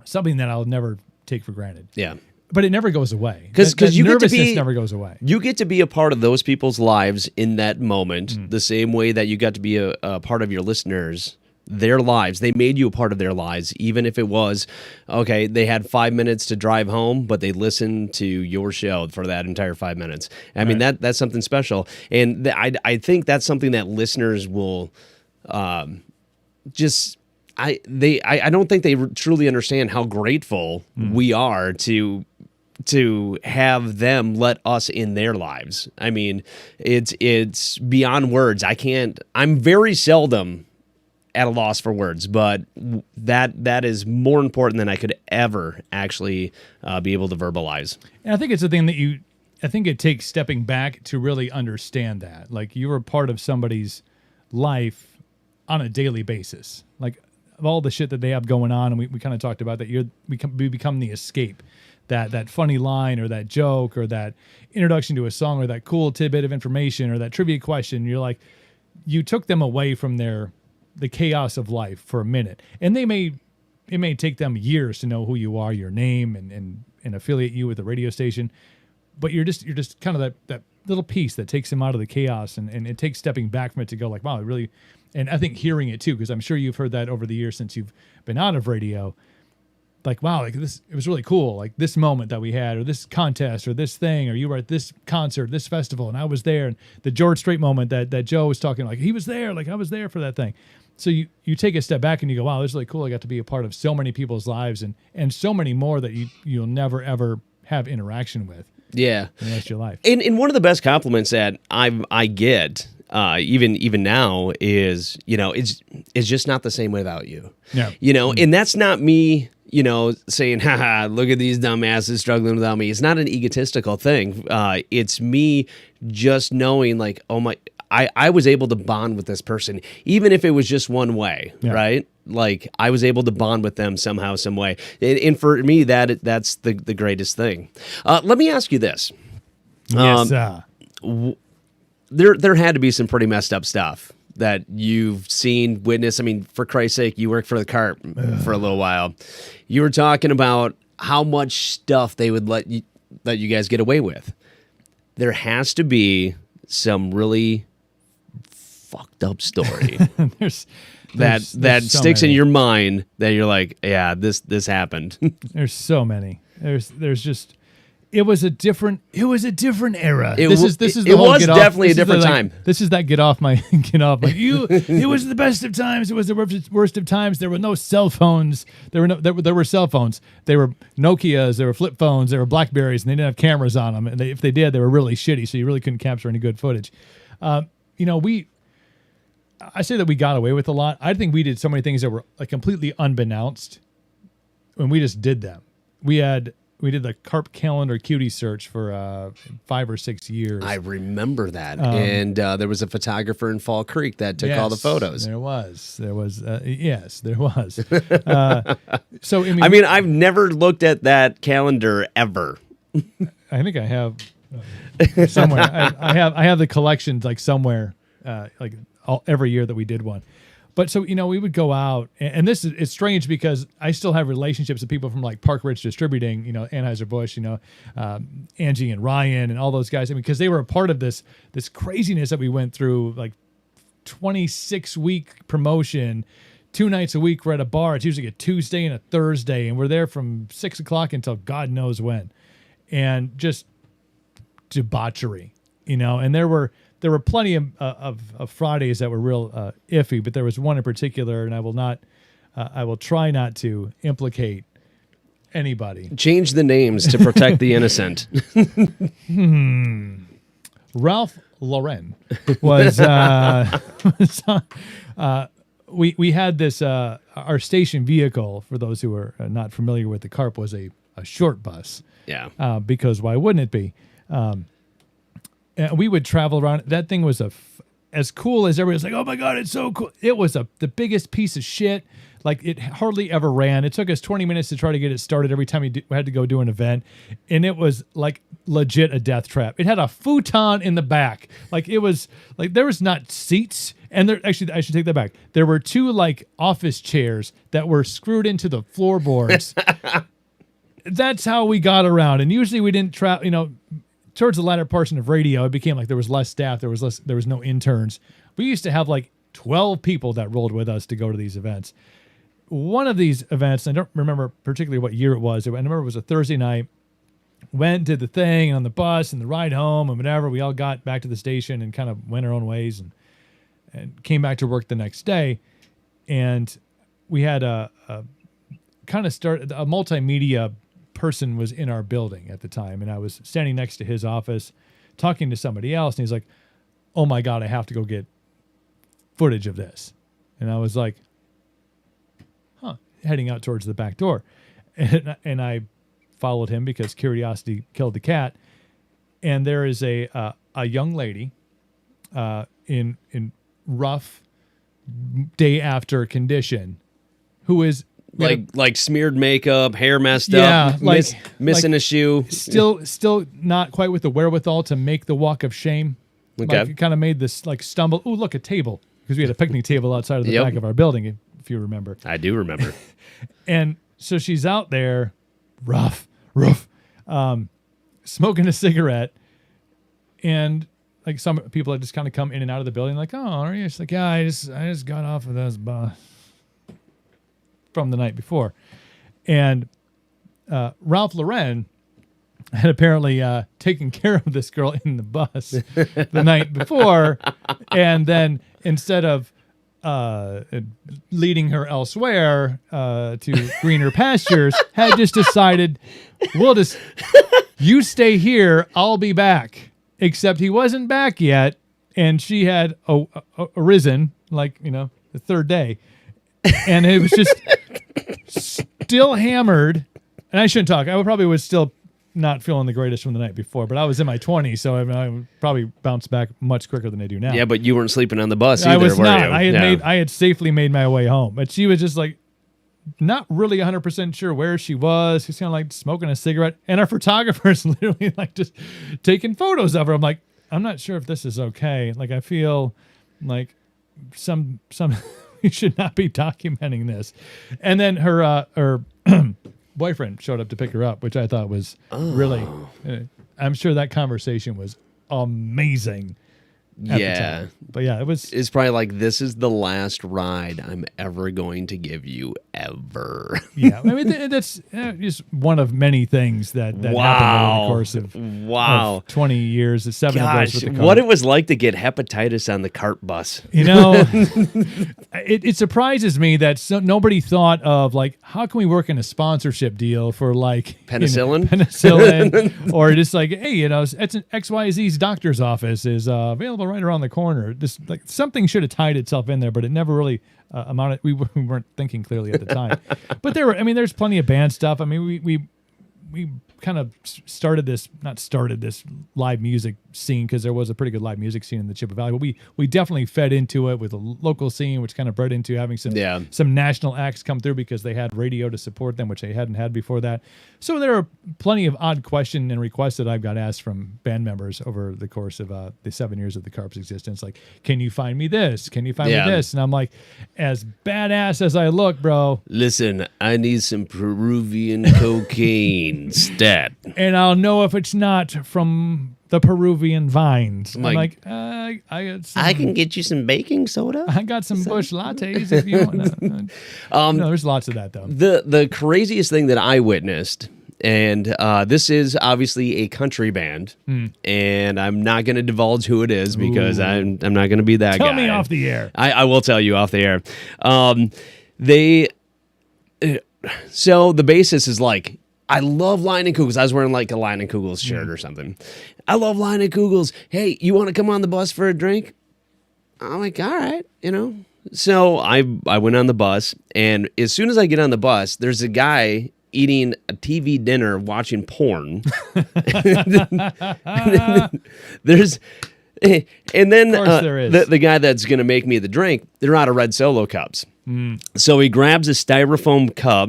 something that I'll never take for granted. Yeah. But it never goes away. Because you nervousness never goes away. You get to be a part of those people's lives in that moment, the same way that you got to be a part of your listeners. Their lives. They made you a part of their lives, even if it was, okay, they had 5 minutes to drive home, but they listened to your show for that entire 5 minutes. I mean, that's something special. And I think that's something that listeners will I don't think they truly understand how grateful we are to have them let us in their lives. I mean, it's beyond words. I'm very seldom at a loss for words, but that is more important than I could ever actually be able to verbalize. And I think it's a thing that I think it takes stepping back to really understand that. Like, you're a part of somebody's life on a daily basis. Like, of all the shit that they have going on, and we kind of talked about that, we become the escape. That funny line or that joke or that introduction to a song or that cool tidbit of information or that trivia question. You're like, you took them away from the chaos of life for a minute, and it may take them years to know who you are, your name, and affiliate you with the radio station, but you're just kind of that little piece that takes them out of the chaos, and it takes stepping back from it to go like, wow, it really. And I think hearing it too, because I'm sure you've heard that over the years since you've been out of radio, like, wow, like this, it was really cool, like this moment that we had, or this contest, or this thing, or you were at this concert, this festival, and I was there, and the George Strait moment that Joe was talking, like he was there, like I was there for that thing. So you take a step back and you go, wow, this is really cool. I got to be a part of so many people's lives and so many more that you'll never, ever have interaction with. Yeah. In the rest of your life. And one of the best compliments that I get, even now, is, it's just not the same without you. Yeah. And that's not me, saying, haha, look at these dumbasses struggling without me. It's not an egotistical thing. It's me just knowing, like, oh my, I was able to bond with this person, even if it was just one way, right? Like I was able to bond with them somehow, some way. And for me, that's the greatest thing. Let me ask you this. Yes, There had to be some pretty messed up stuff that you've seen, witnessed. I mean, for Christ's sake, you worked for the CARP for a little while. You were talking about how much stuff they would let you guys get away with. There has to be some really fucked up story that so sticks in your mind that you're like, yeah, this happened. There's so many. There's just. It was a different era. It was definitely a different time. This is that get off my you. It was the best of times. It was the worst of times. There were no cell phones. There were cell phones. They were Nokias. There were flip phones. There were Blackberries, and they didn't have cameras on them. And if they did, they were really shitty. So you really couldn't capture any good footage. I say that we got away with a lot. I think we did so many things that were like completely unbeknownst, and we just did them. We did the CARP calendar cutie search for 5 or 6 years. I remember that. And there was a photographer in Fall Creek that took all the photos. There was. Yes, there was. So I mean, I've never looked at that calendar ever. I think I have somewhere. I have the collections like somewhere, every year that we did one. But so, we would go out, and it's strange because I still have relationships with people from like Park Ridge Distributing, Anheuser-Busch, Angie and Ryan and all those guys. I mean, because they were a part of this craziness that we went through, like 26-week promotion, 2 nights a week. We're at a bar. It's usually a Tuesday and a Thursday, and we're there from 6 o'clock until God knows when. And just debauchery, and there were plenty of Fridays that were real iffy, but there was one in particular, and I will try not to implicate anybody. Change the names to protect the innocent. Ralph Lauren was we had this our station vehicle, for those who are not familiar with the CARP, was a short bus. Yeah. Because why wouldn't it be? We would travel around. That thing was as cool as everybody was like, oh my God, it's so cool. It was the biggest piece of shit. Like, it hardly ever ran. It took us 20 minutes to try to get it started every time we had to go do an event. And it was like legit a death trap. It had a futon in the back. Like, it was like, there was not seats. And actually, I should take that back. There were 2 like office chairs that were screwed into the floorboards. That's how we got around. And usually we didn't travel, towards the latter portion of radio, it became like there was less staff. There was no interns. We used to have like 12 people that rolled with us to go to these events. One of these events, I don't remember particularly what year it was. I remember it was a Thursday night. Went, did the thing on the bus and the ride home and whatever. We all got back to the station and kind of went our own ways and came back to work the next day. And we had a multimedia person was in our building at the time, and I was standing next to his office talking to somebody else, and he's like, oh my God, I have to go get footage of this. And I was like, heading out towards the back door. And I followed him because curiosity killed the cat. And there is a young lady in rough day after condition who is like smeared makeup, hair messed up, missing a shoe. Still not quite with the wherewithal to make the walk of shame. Okay. Like, kind of made this like stumble. Oh, look, a table. Because we had a picnic table outside of the back of our building, if you remember. I do remember. And so she's out there, rough, smoking a cigarette. And like some people that just kind of come in and out of the building, like, oh, are you? She's like, yeah, I just got off of this bus from the night before. And Ralph Lauren had apparently taken care of this girl in the bus the night before, and then instead of leading her elsewhere to greener pastures, had just decided, you stay here, I'll be back. Except he wasn't back yet, and she had arisen, like, the third day. And it was just still hammered. And I shouldn't talk. I probably was still not feeling the greatest from the night before, but I was in my 20s, so I probably bounced back much quicker than I do now. Yeah, but you weren't sleeping on the bus either, I was were not. you? I had safely made my way home, but she was just like not really 100% sure where she was. She's kind of like smoking a cigarette, and our photographer's literally like just taking photos of her. I'm like, I'm not sure if this is okay. Like, I feel like some we should not be documenting this. And then her boyfriend showed up to pick her up, which I thought was really. I'm sure that conversation was amazing. At the time. But yeah, It's probably like, this is the last ride I'm ever going to give you, ever. Yeah, I mean that's just one of many things that happened over the course of 20 years. 7 of those with the car. What it was like to get hepatitis on the cart bus. You know, it surprises me that nobody thought of like, how can we work in a sponsorship deal for like penicillin, penicillin, or just like, hey, it's an XYZ's doctor's office is available right around the corner. Just like something should have tied itself in there, but it never really amounted. We weren't thinking clearly at the time. But there's plenty of band stuff. I mean, we kind of started this live music scene because there was a pretty good live music scene in the Chippewa Valley. But we definitely fed into it with a local scene, which kind of bred into having some national acts come through because they had radio to support them, which they hadn't had before that. So there are plenty of odd questions and requests that I've got asked from band members over the course of the 7 years of the Carp's existence. Like, can you find me this? Can you find me this? And I'm like, as badass as I look, bro. Listen, I need some Peruvian cocaine stat. And I'll know if it's not from the Peruvian vines. I'm like, I got some, I can get you some baking soda. I got some Bush lattes if you want. No, there's lots of that though. The craziest thing that I witnessed, and this is obviously a country band, and I'm not going to divulge who it is because I'm not going to be that guy. Tell me off the air. I will tell you off the air. So the bassist is like, I love Lion and Kugels. I was wearing like a Lion and Kugels shirt or something. I love Lion and Kugels. Hey, you want to come on the bus for a drink? I'm like, all right, So I went on the bus, and as soon as I get on the bus, there's a guy eating a TV dinner watching porn. And then the guy that's going to make me the drink, they're out of red Solo cups. So he grabs a styrofoam cup,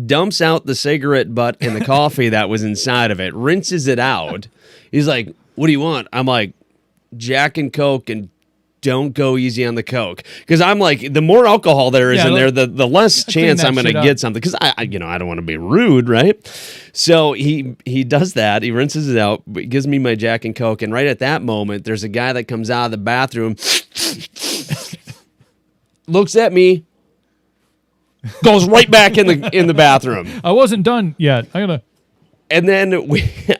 dumps out the cigarette butt and the coffee that was inside of it, rinses it out. He's like, what do you want? I'm like, Jack and Coke, and don't go easy on the Coke. Because I'm like, the more alcohol there is in there, the less chance I'm going to get something. Because I don't want to be rude, right? So he does that. He rinses it out, gives me my Jack and Coke. And right at that moment, there's a guy that comes out of the bathroom, looks at me, goes right back in the bathroom. I wasn't done yet. And then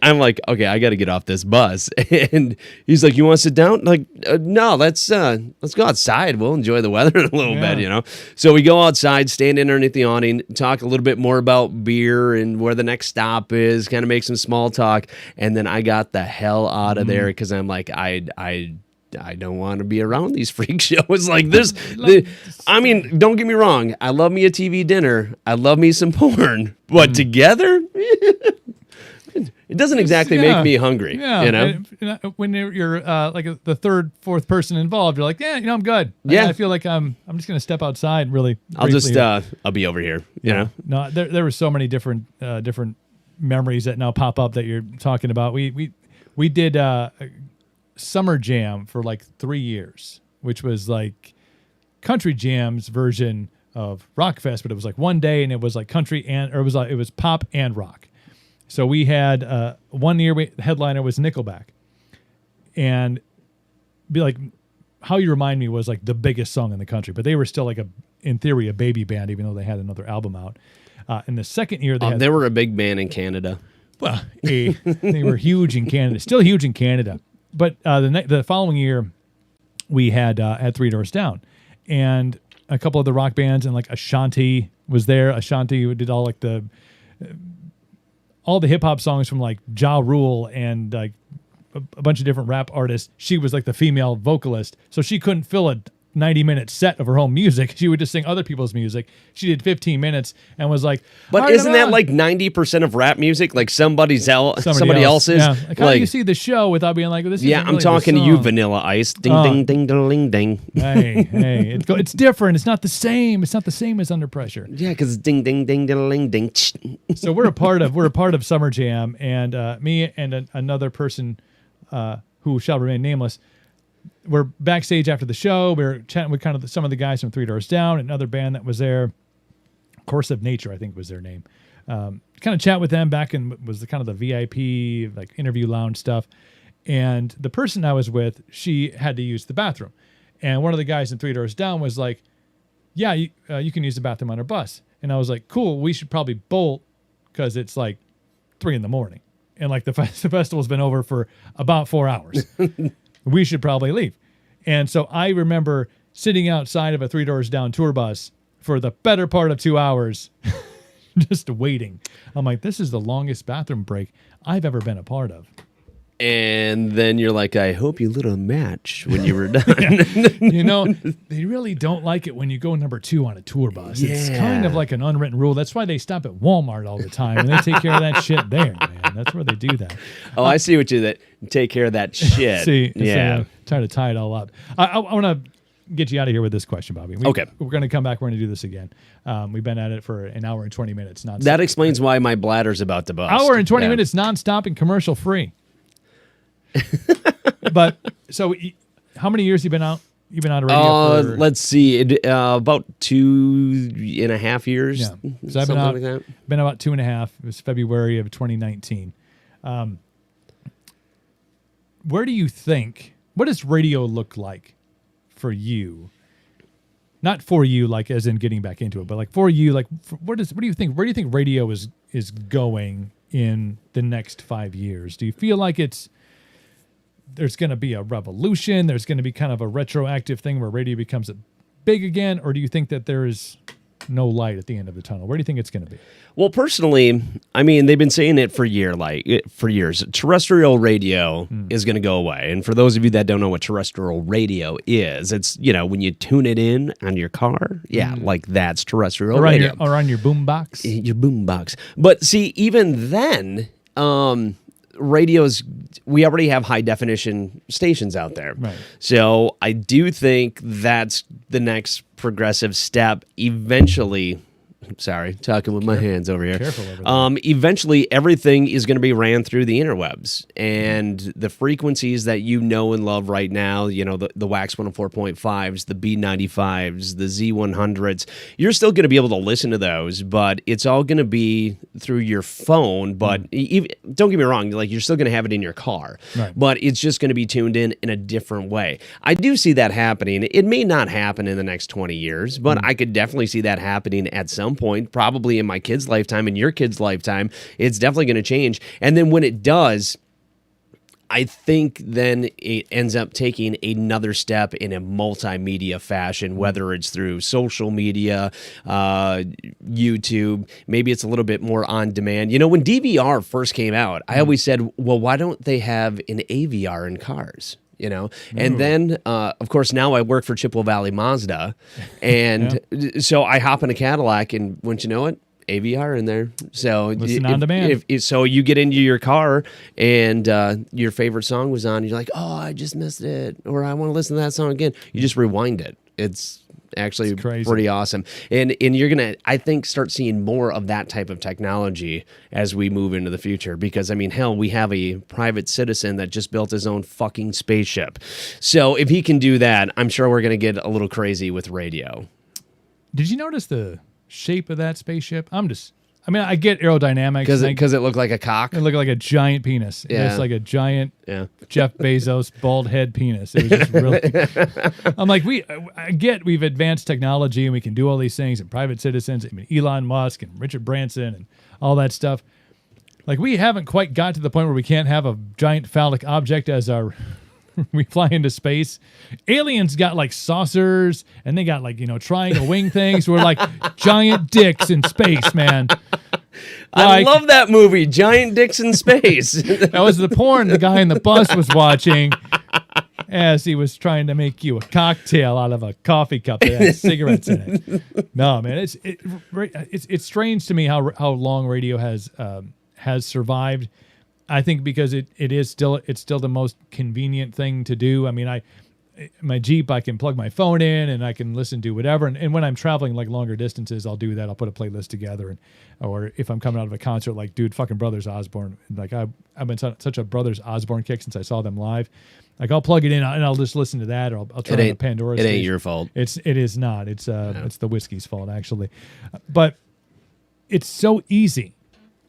I'm like, okay, I got to get off this bus. And he's like, you want to sit down? Like, no, let's go outside. We'll enjoy the weather a little bit, So we go outside, stand underneath the awning, talk a little bit more about beer and where the next stop is, kind of make some small talk. And then I got the hell out of there because I'm like, I don't want to be around these freak shows like this. I mean, don't get me wrong. I love me a TV dinner. I love me some porn. But together, it doesn't exactly make me hungry. Yeah. When you're like the third, fourth person involved, you're like, I'm good. Yeah. I feel like I'm just going to step outside really I'll briefly. just, I'll be over here, you know? No, there were so many different memories that now pop up that you're talking about. We did Summer Jam for like 3 years, which was like Country Jam's version of Rockfest, but it was like one day and it was like country it was pop and rock. So we had 1 year headliner was Nickelback, and be like, How You Remind Me was like the biggest song in the country, but they were still like in theory a baby band, even though they had another album out. In the second year, they were a big band in Canada. Well, they were huge in Canada, still huge in Canada. But the following year, we had Three Doors Down, and a couple of the rock bands, and like Ashanti was there. Ashanti did all like all the hip hop songs from like Ja Rule and like a bunch of different rap artists. She was like the female vocalist, so she couldn't fill 90-minute set of her own music. She would just sing other people's music. She did 15 minutes and was like, but isn't that like 90% of rap music? Like somebody else's? Yeah. Like, how do you see the show without being like, this is I'm talking to you, Vanilla Ice. Ding, ding, ding, ding, ding, ding. Hey, it's different. It's not the same. It's not the same as Under Pressure. Yeah, because ding, ding, ding, ding, ding, ding. So we're a part of Summer Jam, and me and another person who shall remain nameless. We're backstage after the show. We were chatting with kind of some of the guys from Three Doors Down, another band that was there. Course of Nature, I think was their name. Kind of chat with them back in was the kind of the VIP like interview lounge stuff. And the person I was with, she had to use the bathroom, and one of the guys in Three Doors Down was like, "Yeah, you can use the bathroom on our bus." And I was like, "Cool, we should probably bolt because it's like 3 a.m. and like the festival's been over for about 4 hours." We should probably leave. And so I remember sitting outside of a Three Doors Down tour bus for the better part of 2 hours, just waiting. I'm like, this is the longest bathroom break I've ever been a part of. And then you're like, I hope you lit a match when you were done. You know, they really don't like it when you go number 2 on a tour bus. Yeah. It's kind of like an unwritten rule. That's why they stop at Walmart all the time, and they take care of that shit there, man. That's where they do that. Oh, I see what you that take care of that shit. See, yeah. Trying to tie it all up. I want to get you out of here with this question, Bobby. Okay. We're going to come back. We're going to do this again. We've been at it for an hour and 20 minutes. Nonstop. That explains why my bladder's about to bust. Hour and 20 minutes nonstop and commercial free. But so how many years you been out? You've been out of radio for? Let's see. About 2.5 years. Yeah. So I've been about 2.5. It was February of 2019. Where do you think, what does radio look like for you? Not for you, like as in getting back into it, but like for you, like where do you think radio is going in the next 5 years? Do you feel like there's going to be a revolution? There's going to be kind of a retroactive thing where radio becomes big again? Or do you think that there is no light at the end of the tunnel? Where do you think it's going to be? Well, personally, I mean, they've been saying it for years. Terrestrial radio is going to go away. And for those of you that don't know what terrestrial radio is, it's, when you tune it in on your car, like that's terrestrial radio. Or on your boombox. Your boombox. But see, even then, we already have high definition stations out there. Right. So I do think that's the next progressive step. Eventually, sorry, talking with my hands over here. Careful over there. Eventually, everything is going to be ran through the interwebs, and the frequencies that you know and love right now, the Wax 104.5s, the B95s, the Z100s, you're still going to be able to listen to those, but it's all going to be through your phone. But don't get me wrong, like you're still going to have it in your car, right. But it's just going to be tuned in a different way. I do see that happening. It may not happen in the next 20 years, but I could definitely see that happening at some point, probably in my kid's lifetime, in your kid's lifetime. It's definitely going to change. And then when it does, I think then it ends up taking another step in a multimedia fashion, whether it's through social media, YouTube, maybe it's a little bit more on demand. When DVR first came out, I always said, well, why don't they have an AVR in cars? And then, of course, now I work for Chippewa Valley Mazda. And so I hop in a Cadillac, and wouldn't you know it, AVR in there. So listen on demand. So you get into your car and your favorite song was on. You're like, oh, I just missed it. Or I want to listen to that song again. You just rewind it. It's actually pretty awesome. And you're going to, I think, start seeing more of that type of technology as we move into the future. Because, I mean, hell, we have a private citizen that just built his own fucking spaceship. So if he can do that, I'm sure we're going to get a little crazy with radio. Did you notice the shape of that spaceship? I get aerodynamics. Because it looked like a cock? It looked like a giant penis. Yeah. It's like a giant Jeff Bezos bald head penis. It was just really... I'm like, we've advanced technology and we can do all these things, and private citizens, Elon Musk and Richard Branson and all that stuff. Like, we haven't quite got to the point where we can't have a giant phallic object as our... we fly into space. Aliens got like saucers, and they got like, triangle wing things. We're like giant dicks in space, man. I love that movie, Giant Dicks in Space. That was the porn the guy in the bus was watching. as he was trying to make you a cocktail out of a coffee cup that had cigarettes in it. No, man, it's strange to me how long radio has survived. I think because it's still the most convenient thing to do. I mean, my Jeep, I can plug my phone in and I can listen to whatever. And when I'm traveling like longer distances, I'll do that. I'll put a playlist together, or if I'm coming out of a concert, like dude, fucking Brothers Osborne. Like I've been such a Brothers Osborne kick since I saw them live. Like I'll plug it in and I'll just listen to that, or I'll turn on the Pandora. It ain't your fault. It is not. It's the whiskey's fault actually, but it's so easy.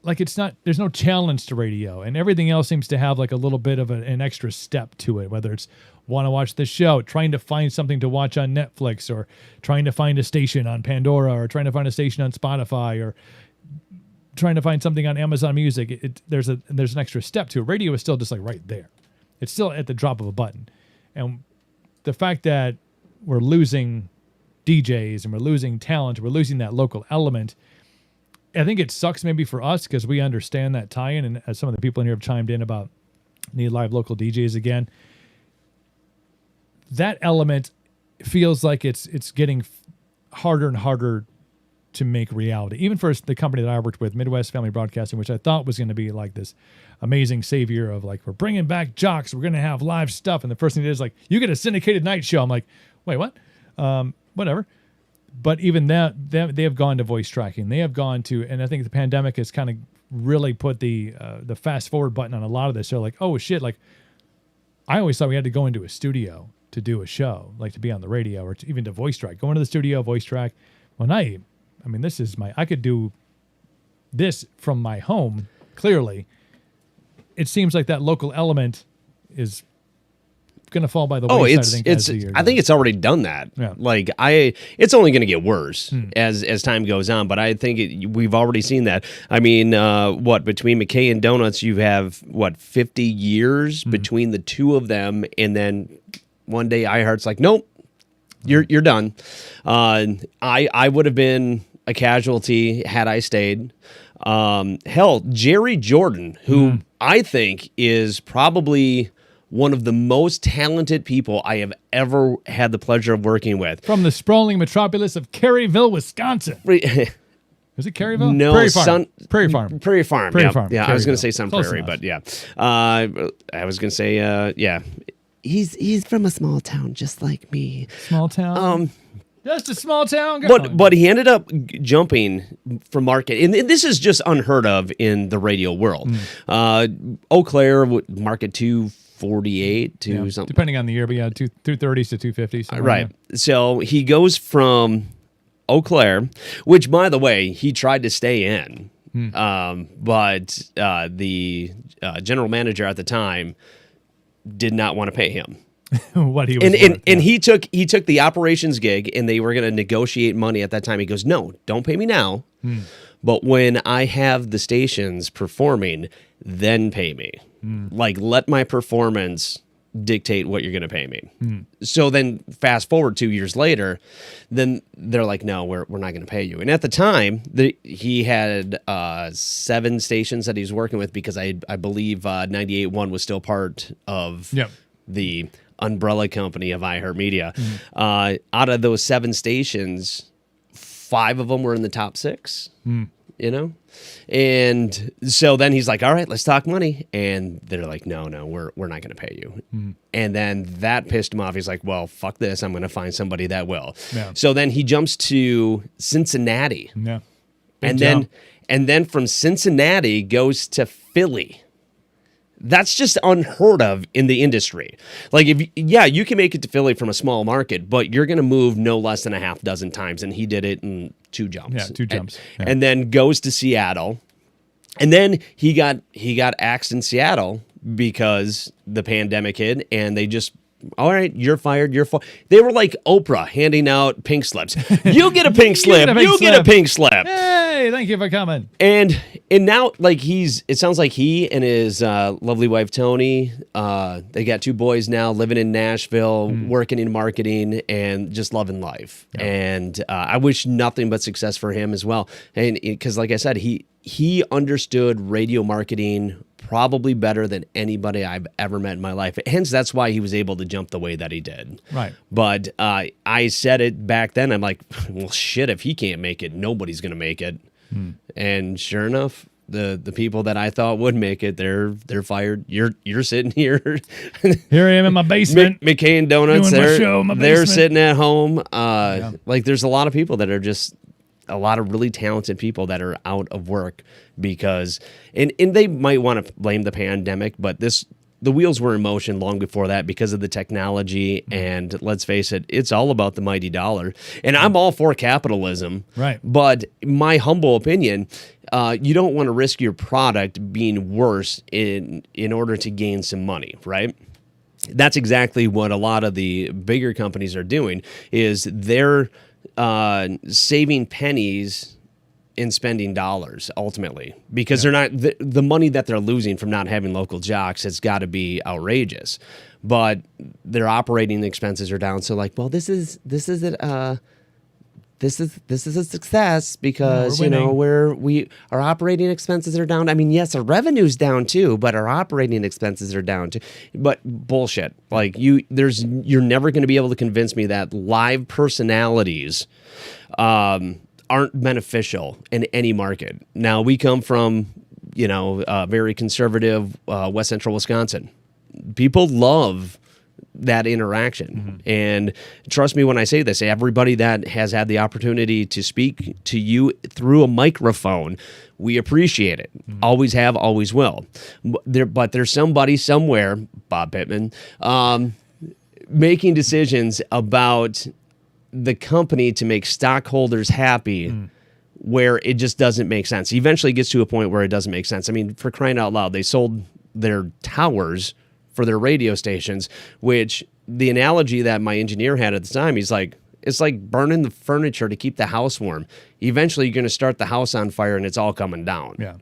Like it's not. There's no challenge to radio, and everything else seems to have like a little bit of an extra step to it. Whether it's want to watch the show, trying to find something to watch on Netflix, or trying to find a station on Pandora, or trying to find a station on Spotify, or trying to find something on Amazon Music. There's an extra step to it. Radio is still just like right there. It's still at the drop of a button. And the fact that we're losing DJs and we're losing talent, we're losing that local element, I think it sucks maybe for us because we understand that tie-in, and as some of the people in here have chimed in about need live local DJs again, that element feels like it's getting harder and harder to make reality. Even for the company that I worked with, Midwest Family Broadcasting, which I thought was going to be like this amazing savior of like, we're bringing back jocks, we're going to have live stuff. And the first thing it is like, you get a syndicated night show. I'm like, wait, what? Whatever. But even that, they have gone to voice tracking. They have gone to, and I think the pandemic has kind of really put the fast forward button on a lot of this. They're like, oh shit, like I always thought we had to go into a studio to do a show, like to be on the radio or even to voice track. Go into the studio, voice track. Well, now, I mean, I could do this from my home, clearly. It seems like that local element is going to fall by the wayside. I think it's already done that. Yeah. Like it's only going to get worse as time goes on. But I think we've already seen that. I mean, between McKay and Donuts, you have 50 years between the two of them, and then one day iHeart's like, nope, you're done. I would have been a casualty had I stayed. Hell, Jerry Jordan, who I think is probably one of the most talented people I have ever had the pleasure of working with. From the sprawling metropolis of Caryville, Wisconsin. Is it Caryville? No, Prairie Farm. Prairie Farm. Prairie Farm. Prairie Yeah, Farm. yeah, I was going to say Sun Close Prairie, enough. but yeah. I was going to say, yeah. He's from a small town just like me. Small town? Just a small town girl. But he ended up jumping from market, and this is just unheard of in the radio world. Eau Claire would market 248 to something. Depending on the year, but yeah, 230s to 250s. Right. So he goes from Eau Claire, which, by the way, he tried to stay in, but the general manager at the time did not want to pay him. What he was worth, and he took the operations gig, and they were going to negotiate money at that time. He goes, no, don't pay me now, but when I have the stations performing, then pay me. Like, let my performance dictate what you're going to pay me. So then fast forward 2 years later, then they're like, no, we're not going to pay you. And at the time, he had 7 stations that he was working with, because I believe 98.1 was still part of the umbrella company of iHeartMedia. Out of those 7 stations, 5 of them were in the top 6. You know? And so then he's like, all right, let's talk money. And they're like, no, we're not going to pay you. And then that pissed him off. He's like, well, fuck this. I'm going to find somebody that will. So then he jumps to Cincinnati. And then from Cincinnati goes to Philly. That's just unheard of in the industry. Like, you can make it to Philly from a small market, but you're going to move no less than a half dozen times. And he did it in 2 jumps. Yeah, 2 jumps. And then goes to Seattle. And then he got axed in Seattle because the pandemic hit, and they just, all right, you're fired. They were like Oprah handing out pink slips. You get a pink slip. You get a pink slip. Hey, thank you for coming. And now, like, it sounds like he and his lovely wife Tony, they got 2 boys now living in Nashville, working in marketing, and just loving life. And I wish nothing but success for him as well. And because, like I said, he understood radio marketing probably better than anybody I've ever met in my life. Hence, that's why he was able to jump the way that he did. Right. But I said it back then. I'm like, well, shit, if he can't make it, nobody's going to make it. And sure enough, the people that I thought would make it, they're fired. You're sitting here. Here I am in my basement. McKay and Donuts, doing my show in my they're basement. sitting at home. Like there's a lot of people that are just a lot of really talented people that are out of work because, and they might want to blame the pandemic, but the wheels were in motion long before that because of the technology. And let's face it, it's all about the mighty dollar. And I'm all for capitalism. Right. But my humble opinion, you don't want to risk your product being worse in order to gain some money, right? That's exactly what a lot of the bigger companies are doing is they're saving pennies in spending dollars ultimately because they're not the money that they're losing from not having local jocks has got to be outrageous, but their operating expenses are down. So like, well, this is a success because our operating expenses are down. I mean, yes, our revenue's down too, but our operating expenses are down too. But bullshit. Like you're never going to be able to convince me that live personalities aren't beneficial in any market. Now we come from, very conservative West Central Wisconsin. People love that interaction. And trust me when I say this, everybody that has had the opportunity to speak to you through a microphone, we appreciate it. Always have, always will. But there's somebody somewhere, Bob Pittman, making decisions about the company to make stockholders happy where it just doesn't make sense. Eventually it gets to a point where it doesn't make sense. I mean, for crying out loud, they sold their towers for their radio stations, which the analogy that my engineer had at the time, he's like, it's like burning the furniture to keep the house warm. Eventually you're going to start the house on fire and it's all coming down. Yeah.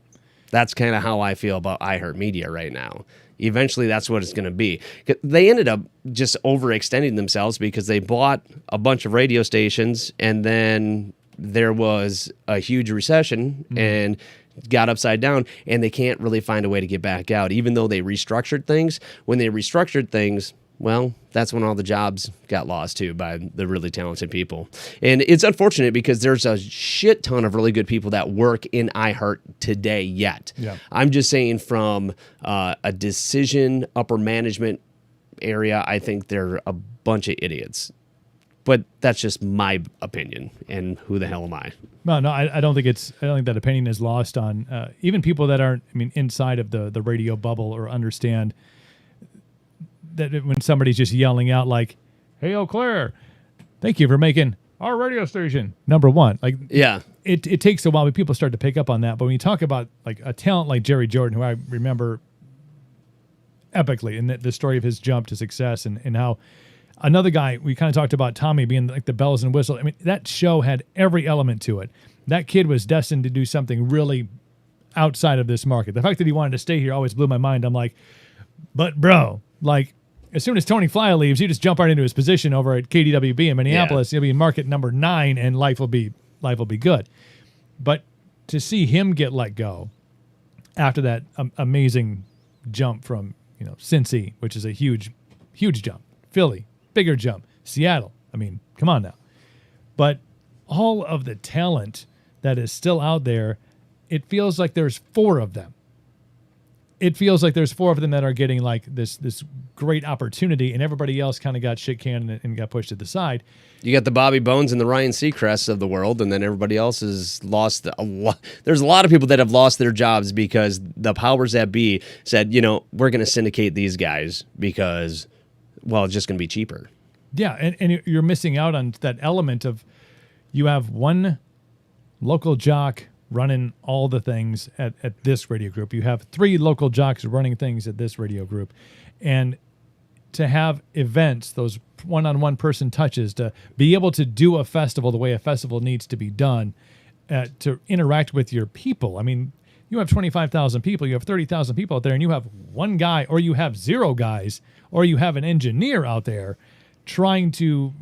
That's kind of how I feel about iHeartMedia right now. Eventually, that's what it's going to be. They ended up just overextending themselves because they bought a bunch of radio stations, and then there was a huge recession and got upside down, and they can't really find a way to get back out, even though they restructured things. When they restructured things, well, that's when all the jobs got lost too by the really talented people. And it's unfortunate because there's a shit ton of really good people that work in iHeart today yet. Yeah. I'm just saying from a decision upper management area, I think they're a bunch of idiots. But that's just my opinion, and who the hell am I? No, I don't think that opinion is lost on even people that aren't, inside of the radio bubble or understand that when somebody's just yelling out like, "Hey, Eau Claire, thank you for making our radio station number one." Like, yeah, it takes a while, but people start to pick up on that. But when you talk about like a talent like Jerry Jordan, who I remember epically, and the story of his jump to success, and how another guy, we kind of talked about Tommy being like the bells and whistles. That show had every element to it. That kid was destined to do something really outside of this market. The fact that he wanted to stay here always blew my mind. I'm like, but bro, like, as soon as Tony Flya leaves, you just jump right into his position over at KDWB in Minneapolis. You'll be in market number 9, and life will be good. But to see him get let go after that amazing jump from Cincy, which is a huge jump, Philly, bigger jump, Seattle. Come on now. But all of the talent that is still out there, it feels like there's 4 of them. It feels like there's 4 of them that are getting like this great opportunity, and everybody else kind of got shit canned and got pushed to the side. You got the Bobby Bones and the Ryan Seacrests of the world, and then everybody else has lost a lot. There's a lot of people that have lost their jobs because the powers that be said, we're going to syndicate these guys because, well, it's just going to be cheaper. Yeah, and you're missing out on that element of you have one local jock running all the things at this radio group. You have 3 local jocks running things at this radio group. And to have events, those one-on-one person touches, to be able to do a festival the way a festival needs to be done, to interact with your people. You have 25,000 people, you have 30,000 people out there, and you have one guy, or you have 0 guys, or you have an engineer out there trying to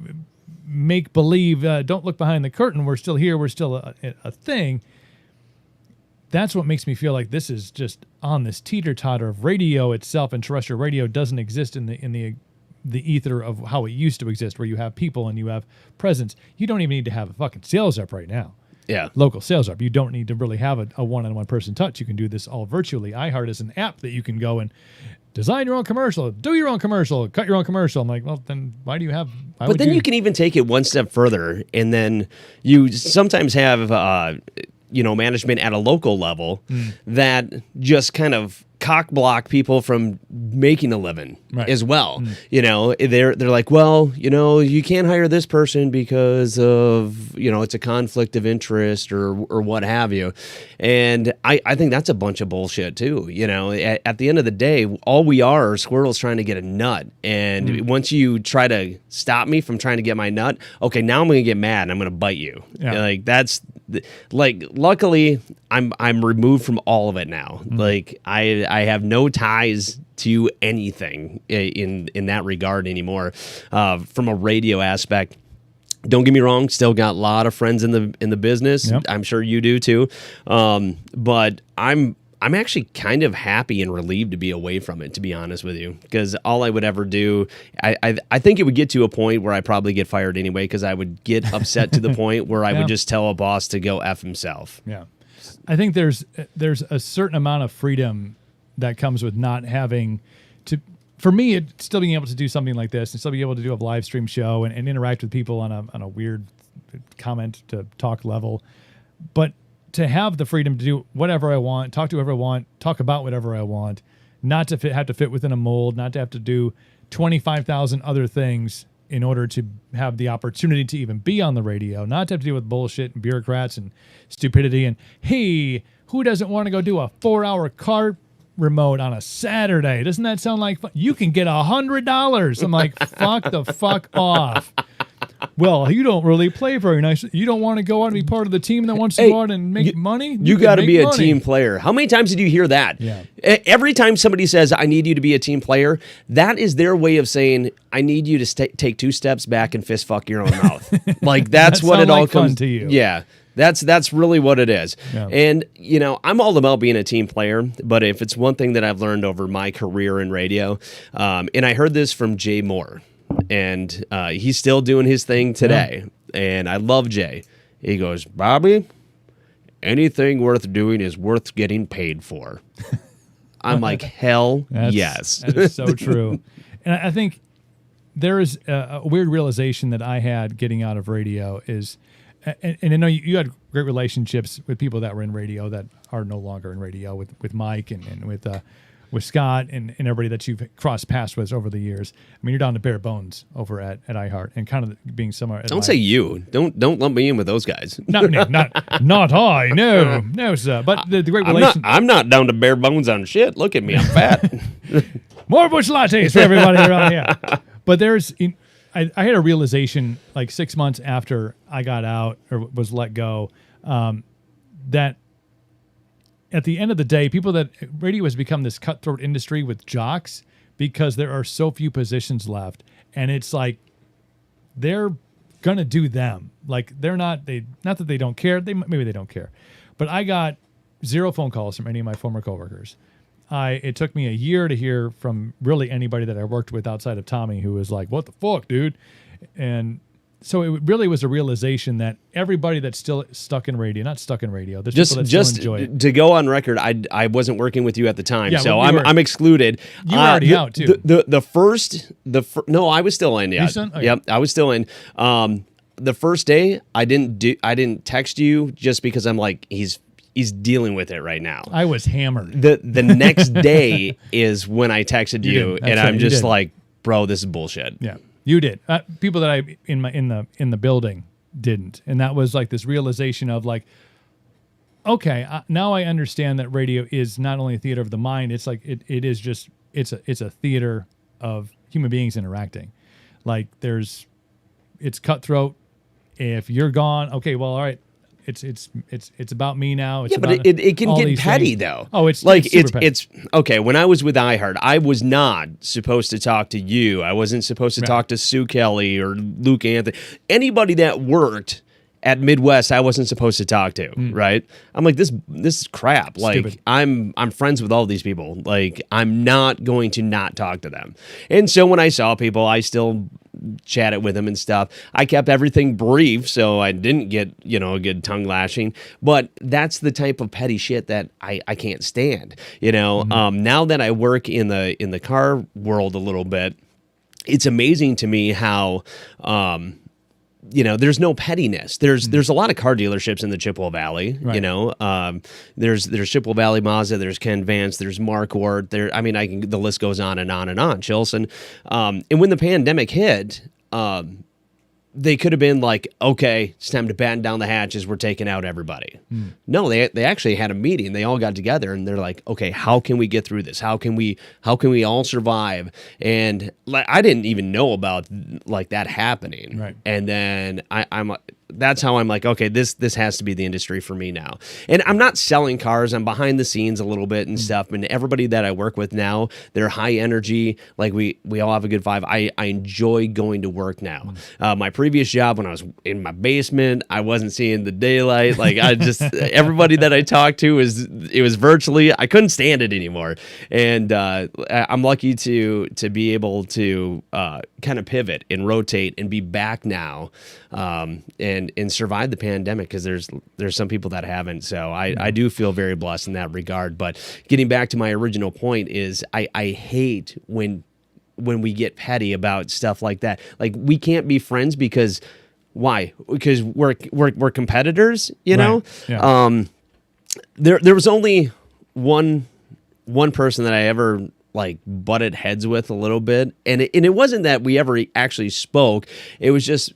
make believe, don't look behind the curtain, we're still here, we're still a thing. that's what makes me feel like this is just on this teeter-totter of radio itself, and terrestrial radio doesn't exist in the ether of how it used to exist, where you have people and you have presence. You don't even need to have a fucking sales rep right now. Yeah. Local sales rep. You don't need to really have a one-on-one person touch. You can do this all virtually. iHeart is an app that you can go and design your own commercial, do your own commercial, cut your own commercial. I'm like, well, then why do you have... But then you can even take it one step further, and then you sometimes have, management at a local level that just kind of cock block people from making a living as well. They're like, well, you can't hire this person because of, it's a conflict of interest or what have you. And I think that's a bunch of bullshit too. At the end of the day, all we are squirrels trying to get a nut. And once you try to stop me from trying to get my nut, okay, now I'm going to get mad and I'm going to bite you. Like that's luckily I'm removed from all of it now. Like I have no ties to anything in that regard anymore. From a radio aspect, don't get me wrong, still got a lot of friends in the business. Yep. I'm sure you do too. But I'm actually kind of happy and relieved to be away from it, to be honest with you, because all I would ever do, I think it would get to a point where I probably get fired anyway, because I would get upset to the point where I would just tell a boss to go F himself. Yeah. I think there's a certain amount of freedom that comes with not having to, for me, it's still being able to do something like this and still be able to do a live stream show and interact with people on a weird comment to talk level. But to have the freedom to do whatever I want, talk to whoever I want, talk about whatever I want, not to have to fit within a mold, not to have to do 25,000 other things in order to have the opportunity to even be on the radio, not to have to deal with bullshit and bureaucrats and stupidity. And, hey, who doesn't want to go do a 4-hour car remote on a Saturday? Doesn't that sound like fun? You can get $100. I'm like, fuck the fuck off. Well, you don't really play very nice. You don't want to go out and be part of the team that wants to go out and make money? You got to be a team player. How many times did you hear that? Yeah. Every time somebody says, I need you to be a team player, that is their way of saying, I need you to take 2 steps back and fist fuck your own mouth. Like, that's what it all comes to you. Yeah. That's really what it is. Yeah. And, I'm all about being a team player, but if it's one thing that I've learned over my career in radio, and I heard this from Jay Moore, and he's still doing his thing today, and I love Jay. He goes, Bobby, anything worth doing is worth getting paid for. I'm like, hell yes. That is so true. And I think there is a weird realization that I had getting out of radio is, and I know you had great relationships with people that were in radio that are no longer in radio, with Mike and with Scott and everybody that you've crossed paths with over the years. I mean, you're down to bare bones over at iHeart and kind of being somewhere. Don't say you. Don't lump me in with those guys. Not I. No, sir. But the great relation. I'm not down to bare bones on shit. Look at me. I'm fat. More bush lattes for everybody around here. But I had a realization like 6 months after I got out or was let go, that at the end of the day, radio has become this cutthroat industry with jocks because there are so few positions left. And it's like, they're going to do them. Like not that they don't care. Maybe they don't care, but I got 0 phone calls from any of my former coworkers. It took me a year to hear from really anybody that I worked with outside of Tommy, who was like, what the fuck, dude? And so it really was a realization that everybody that's still not stuck in radio, there's people that still enjoy it. To go on record, I wasn't working with you at the time, so I'm excluded. You were already out too. No, I was still in. Yeah, okay. Yep, I was still in. The first day, I didn't text you just because I'm like, he's dealing with it right now. I was hammered. The next day is when I texted you and I'm just like, bro, this is bullshit. Yeah. You did. People that I in the building didn't, and that was like this realization of like, okay, now I understand that radio is not only a theater of the mind. It's like it is just it's a theater of human beings interacting. Like it's cutthroat. If you're gone, okay, well, all right. It's about me now. It's but it can get petty though. Oh, it's okay. When I was with iHeart, I was not supposed to talk to you. I wasn't supposed to talk to Sue Kelly or Luke Anthony. Anybody that worked at Midwest I wasn't supposed to talk to, right? I'm like, this is crap. Like, Stupid. I'm friends with all these people. Like, I'm not going to not talk to them. And so when I saw people, I still chatted with them and stuff. I kept everything brief, so I didn't get, a good tongue lashing. But that's the type of petty shit that I can't stand. Now that I work in the car world a little bit, it's amazing to me how there's no pettiness. There's a lot of car dealerships in the Chippewa Valley. Right. There's Chippewa Valley Mazda. There's Ken Vance. There's Mark Ward. The list goes on and on and on. Chilson. And when the pandemic hit, they could have been like, okay, it's time to batten down the hatches. We're taking out everybody. No, they actually had a meeting. They all got together and they're like, okay, how can we get through this? How can we all survive? And like, I didn't even know about like that happening. Right. And then that's how I'm like, okay, this has to be the industry for me now. And I'm not selling cars. I'm behind the scenes a little bit and stuff. And everybody that I work with now, they're high energy. Like we all have a good vibe. I enjoy going to work now. My previous job when I was in my basement, I wasn't seeing the daylight. Like I just, everybody that I talked to it was virtually, I couldn't stand it anymore. And I'm lucky to be able to kind of pivot and rotate and be back now. And survive the pandemic, because there's some people that haven't. So I do feel very blessed in that regard. But getting back to my original point is I hate when we get petty about stuff like that. Like, we can't be friends because why? Because we're competitors, know? Right. Yeah. There was only one person that I ever like butted heads with a little bit, and it wasn't that we ever actually spoke. It was just,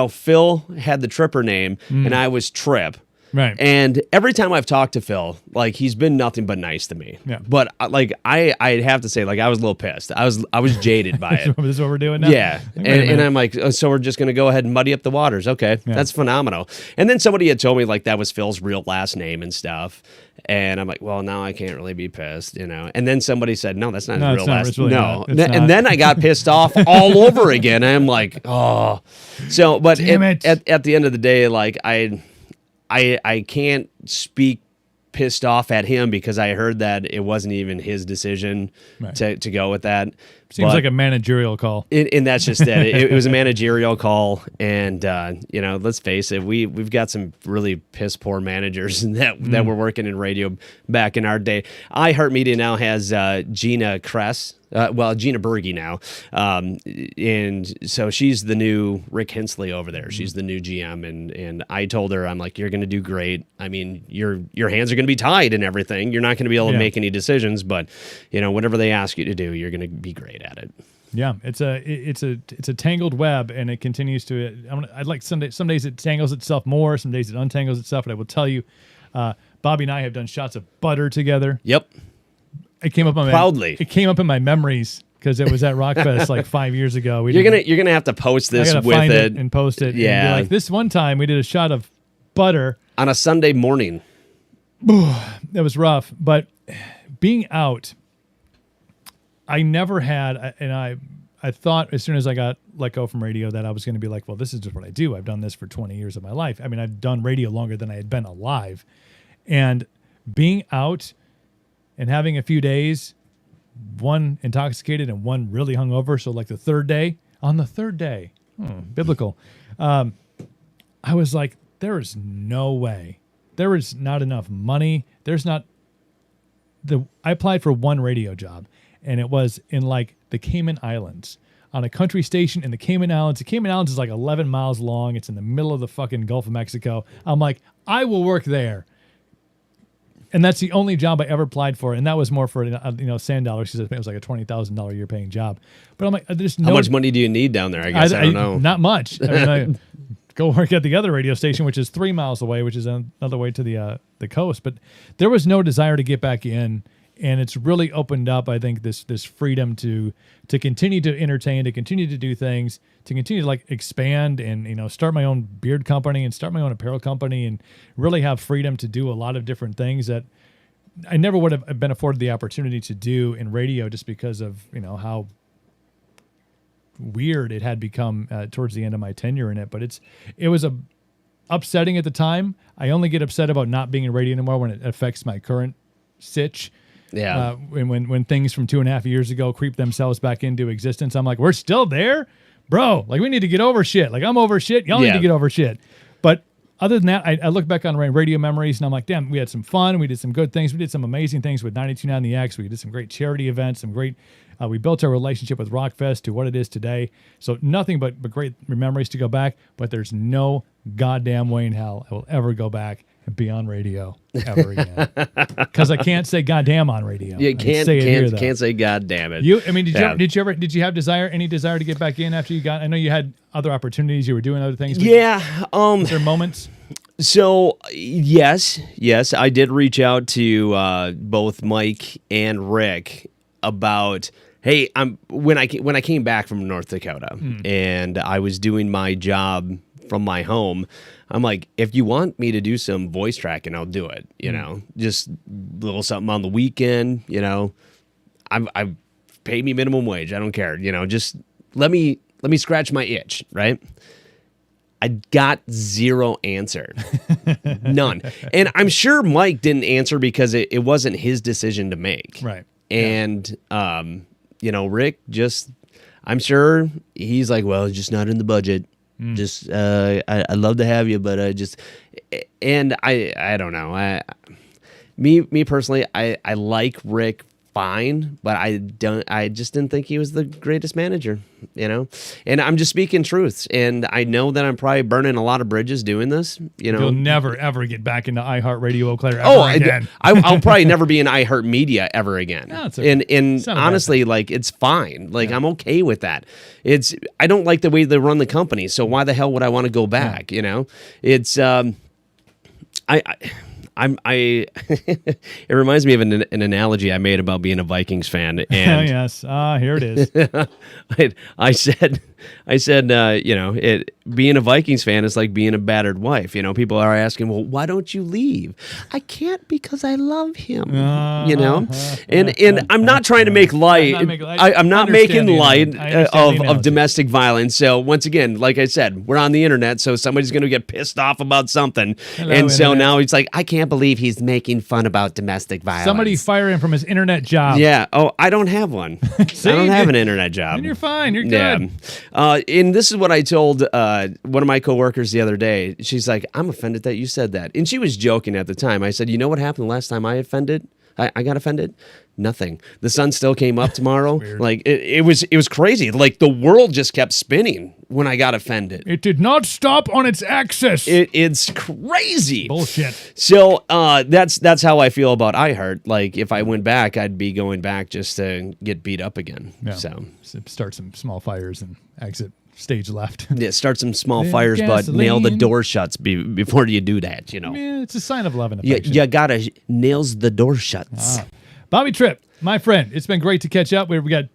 Phil had the Tripper name and I was Tripp. Right. And every time I've talked to Phil, like, he's been nothing but nice to me. Yeah. But like I'd have to say, like, I was a little pissed. I was jaded by it. This is what we're doing now? Yeah. And I'm like, oh, so we're just going to go ahead and muddy up the waters. Okay. Yeah. That's phenomenal. And then somebody had told me like that was Phil's real last name and stuff. And I'm like, well, now I can't really be pissed, And then somebody said, no, that's not his real last name. No. And then I got pissed off all over again. I'm like, oh. So, but at the end of the day, like, I can't speak pissed off at him because I heard that it wasn't even his decision to go with that. Seems like a managerial call. And that's just it. It was a managerial call. And, let's face it, we've got some really piss poor managers that were working in radio back in our day. iHeartMedia now has Gina Kress. Gina Berge now. And so she's the new Rick Hensley over there. She's the new GM. And I told her, I'm like, you're going to do great. I mean, your hands are going to be tied and everything. You're not going to be able to make any decisions, but whatever they ask you to do, you're going to be great at it. Yeah, it's a tangled web, and it continues to. I'd like some days it tangles itself more, some days it untangles itself. But I will tell you, Bobby and I have done shots of butter together. Yep. It came up on proudly. It came up in my memories because it was at Rockfest like 5 years ago. You're gonna have to post this with find it and post it. Yeah. And like this one time, we did a shot of butter on a Sunday morning. That was rough, but being out, I never had, and I thought as soon as I got let go from radio that I was going to be like, well, this is just what I do. I've done this for 20 years of my life. I mean, I've done radio longer than I had been alive, and being out and having a few days, one intoxicated and one really hungover. So like the third day, biblical, I was like, there is no way. There is not enough money. I applied for one radio job, and it was in like the Cayman Islands on a country station in the Cayman Islands. The Cayman Islands is like 11 miles long. It's in the middle of the fucking Gulf of Mexico. I'm like, I will work there. And that's the only job I ever applied for, and that was more for sand dollars because it was like a $20,000 a year paying job. But I'm like, there's no. How much money do you need down there? I guess I don't know. Not much. I mean, I go work at the other radio station, which is 3 miles away, which is another way to the coast. But there was no desire to get back in, and it's really opened up, I think, this freedom to continue to entertain, to continue to do things, to continue to like expand and start my own beard company and start my own apparel company and really have freedom to do a lot of different things that I never would have been afforded the opportunity to do in radio just because of how weird it had become towards the end of my tenure in it. But it was upsetting at the time. I only get upset about not being in radio anymore when it affects my current sitch. Yeah. When things from 2.5 years ago creep themselves back into existence, I'm like, we're still there, bro. Like, we need to get over shit. Like, I'm over shit. Y'all need to get over shit. But other than that, I look back on radio memories and I'm like, damn, we had some fun. We did some good things. We did some amazing things with 92.9 The X. We did some great charity events, some great. We built our relationship with Rockfest to what it is today. So nothing but great memories to go back. But there's no goddamn way in hell I will ever go back and be on radio ever again, because I can't say goddamn on radio. You can't say goddamn it. Did you have any desire to get back in after you got? I know you had other opportunities. You were doing other things. Was there moments? So yes, I did reach out to both Mike and Rick about, hey, when I came back from North Dakota and I was doing my job from my home, I'm like, if you want me to do some voice tracking, I'll do it. You know, just a little something on the weekend. You know, I pay me minimum wage. I don't care. You know, just let me scratch my itch. Right. I got zero answer, none. And I'm sure Mike didn't answer because it wasn't his decision to make. Right. And you know, Rick I'm sure he's like, well, it's just not in the budget. Just I'd love to have you, but I don't know. Me personally, I like Rick fine, but I just didn't think he was the greatest manager, you know. And I'm just speaking truths, and I know that I'm probably burning a lot of bridges doing this. You know, you'll never ever get back into iHeartRadio Eau Claire ever again. I'll probably never be in iHeartMedia ever again. No, it's okay. And honestly, like, it's fine. Like, I'm okay with that. I don't like the way they run the company, so why the hell would I want to go back? You know, it's it reminds me of an analogy I made about being a Vikings fan. And yes, here it is. I said, you know, being a Vikings fan is like being a battered wife. You know, people are asking, well, why don't you leave? I can't because I love him. You know, and I'm not trying to make light. I'm not making light of domestic violence. So once again, like I said, we're on the internet, so somebody's going to get pissed off about something. So now it's like, I can't believe he's making fun about domestic violence. Somebody fire him from his internet job. Yeah. Oh, I don't have one. See, I don't have an internet job. And you're fine. You're good. Yeah. And this is what I told one of my coworkers the other day. She's like, I'm offended that you said that. And she was joking at the time. I said, you know what happened the last time I got offended? Nothing. The sun still came up tomorrow. Like, it was crazy. Like, the world just kept spinning when I got offended. It did not stop on its axis. It's crazy. Bullshit. So that's how I feel about iHeart. Like, if I went back, I'd be going back just to get beat up again. Yeah. So start some small fires and exit stage left. Yeah, start some small fires, but nail the door shuts before you do that, you know. Yeah, it's a sign of love and affection. You gotta nails the door shuts. Bobby Tripp, my friend, it's been great to catch up. We got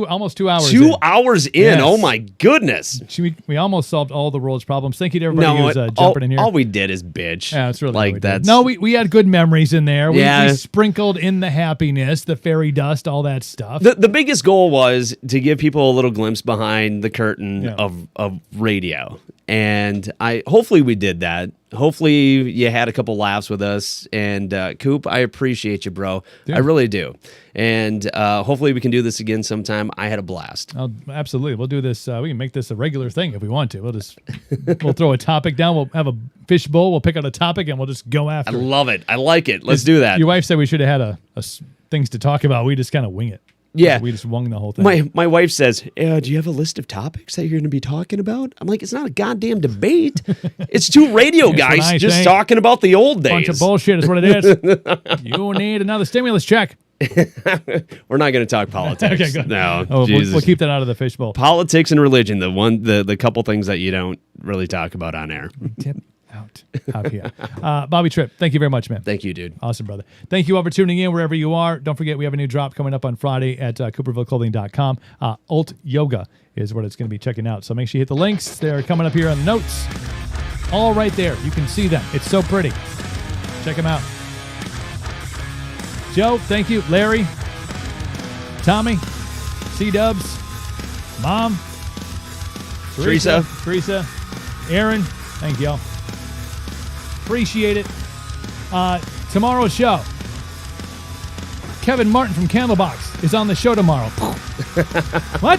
almost 2 hours. 2 hours in. Yes. Oh my goodness. We almost solved all the world's problems. Thank you to everybody who's jumping in here. All we did is bitch. Yeah, that's really like that. No, we had good memories in there. We sprinkled in the happiness, the fairy dust, all that stuff. The biggest goal was to give people a little glimpse behind the curtain of radio. And hopefully we did that. Hopefully you had a couple laughs with us. And Coop, I appreciate you, bro. Yeah. I really do. And hopefully we can do this again sometime. I had a blast. Oh, absolutely. We'll do this. We can make this a regular thing if we want to. We'll throw a topic down. We'll have a fish bowl. We'll pick out a topic and we'll just go after it. I love it. I like it. Let's do that. Your wife said we should have had a things to talk about. We just kind of wing it. Yeah. We just wung the whole thing. My wife says, do you have a list of topics that you're going to be talking about? I'm like, it's not a goddamn debate. It's two radio guys just talking about the old days. Bunch of bullshit is what it is. You need another stimulus check. We're not going to talk politics. Okay, good. No, we'll keep that out of the fishbowl. Politics and religion, the couple things that you don't really talk about on air. Tip out here. Bobby Tripp, thank you very much, man. Thank you, dude. Awesome, brother. Thank you all for tuning in wherever you are. Don't forget, we have a new drop coming up on Friday at CoopervilleClothing.com. Alt Yoga is what it's going to be checking out. So make sure you hit the links. They're coming up here on the notes. All right there. You can see them. It's so pretty. Check them out. Joe, thank you. Larry, Tommy, C-Dubs, Mom, Teresa, Aaron, thank y'all. Appreciate it. Tomorrow's show. Kevin Martin from Candlebox is on the show tomorrow. What?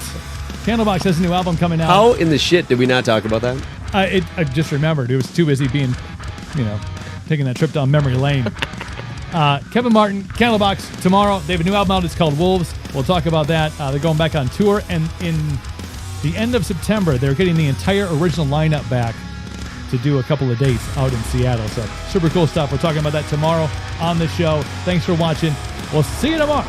Candlebox has a new album coming out. How in the shit did we not talk about that? I just remembered. It was too busy being, taking that trip down memory lane. Kevin Martin, Candlebox, tomorrow. They have a new album out. It's called Wolves. We'll talk about that. They're going back on tour. And in the end of September, they're getting the entire original lineup back to do a couple of dates out in Seattle. So super cool stuff. We're talking about that tomorrow on the show. Thanks for watching. We'll see you tomorrow.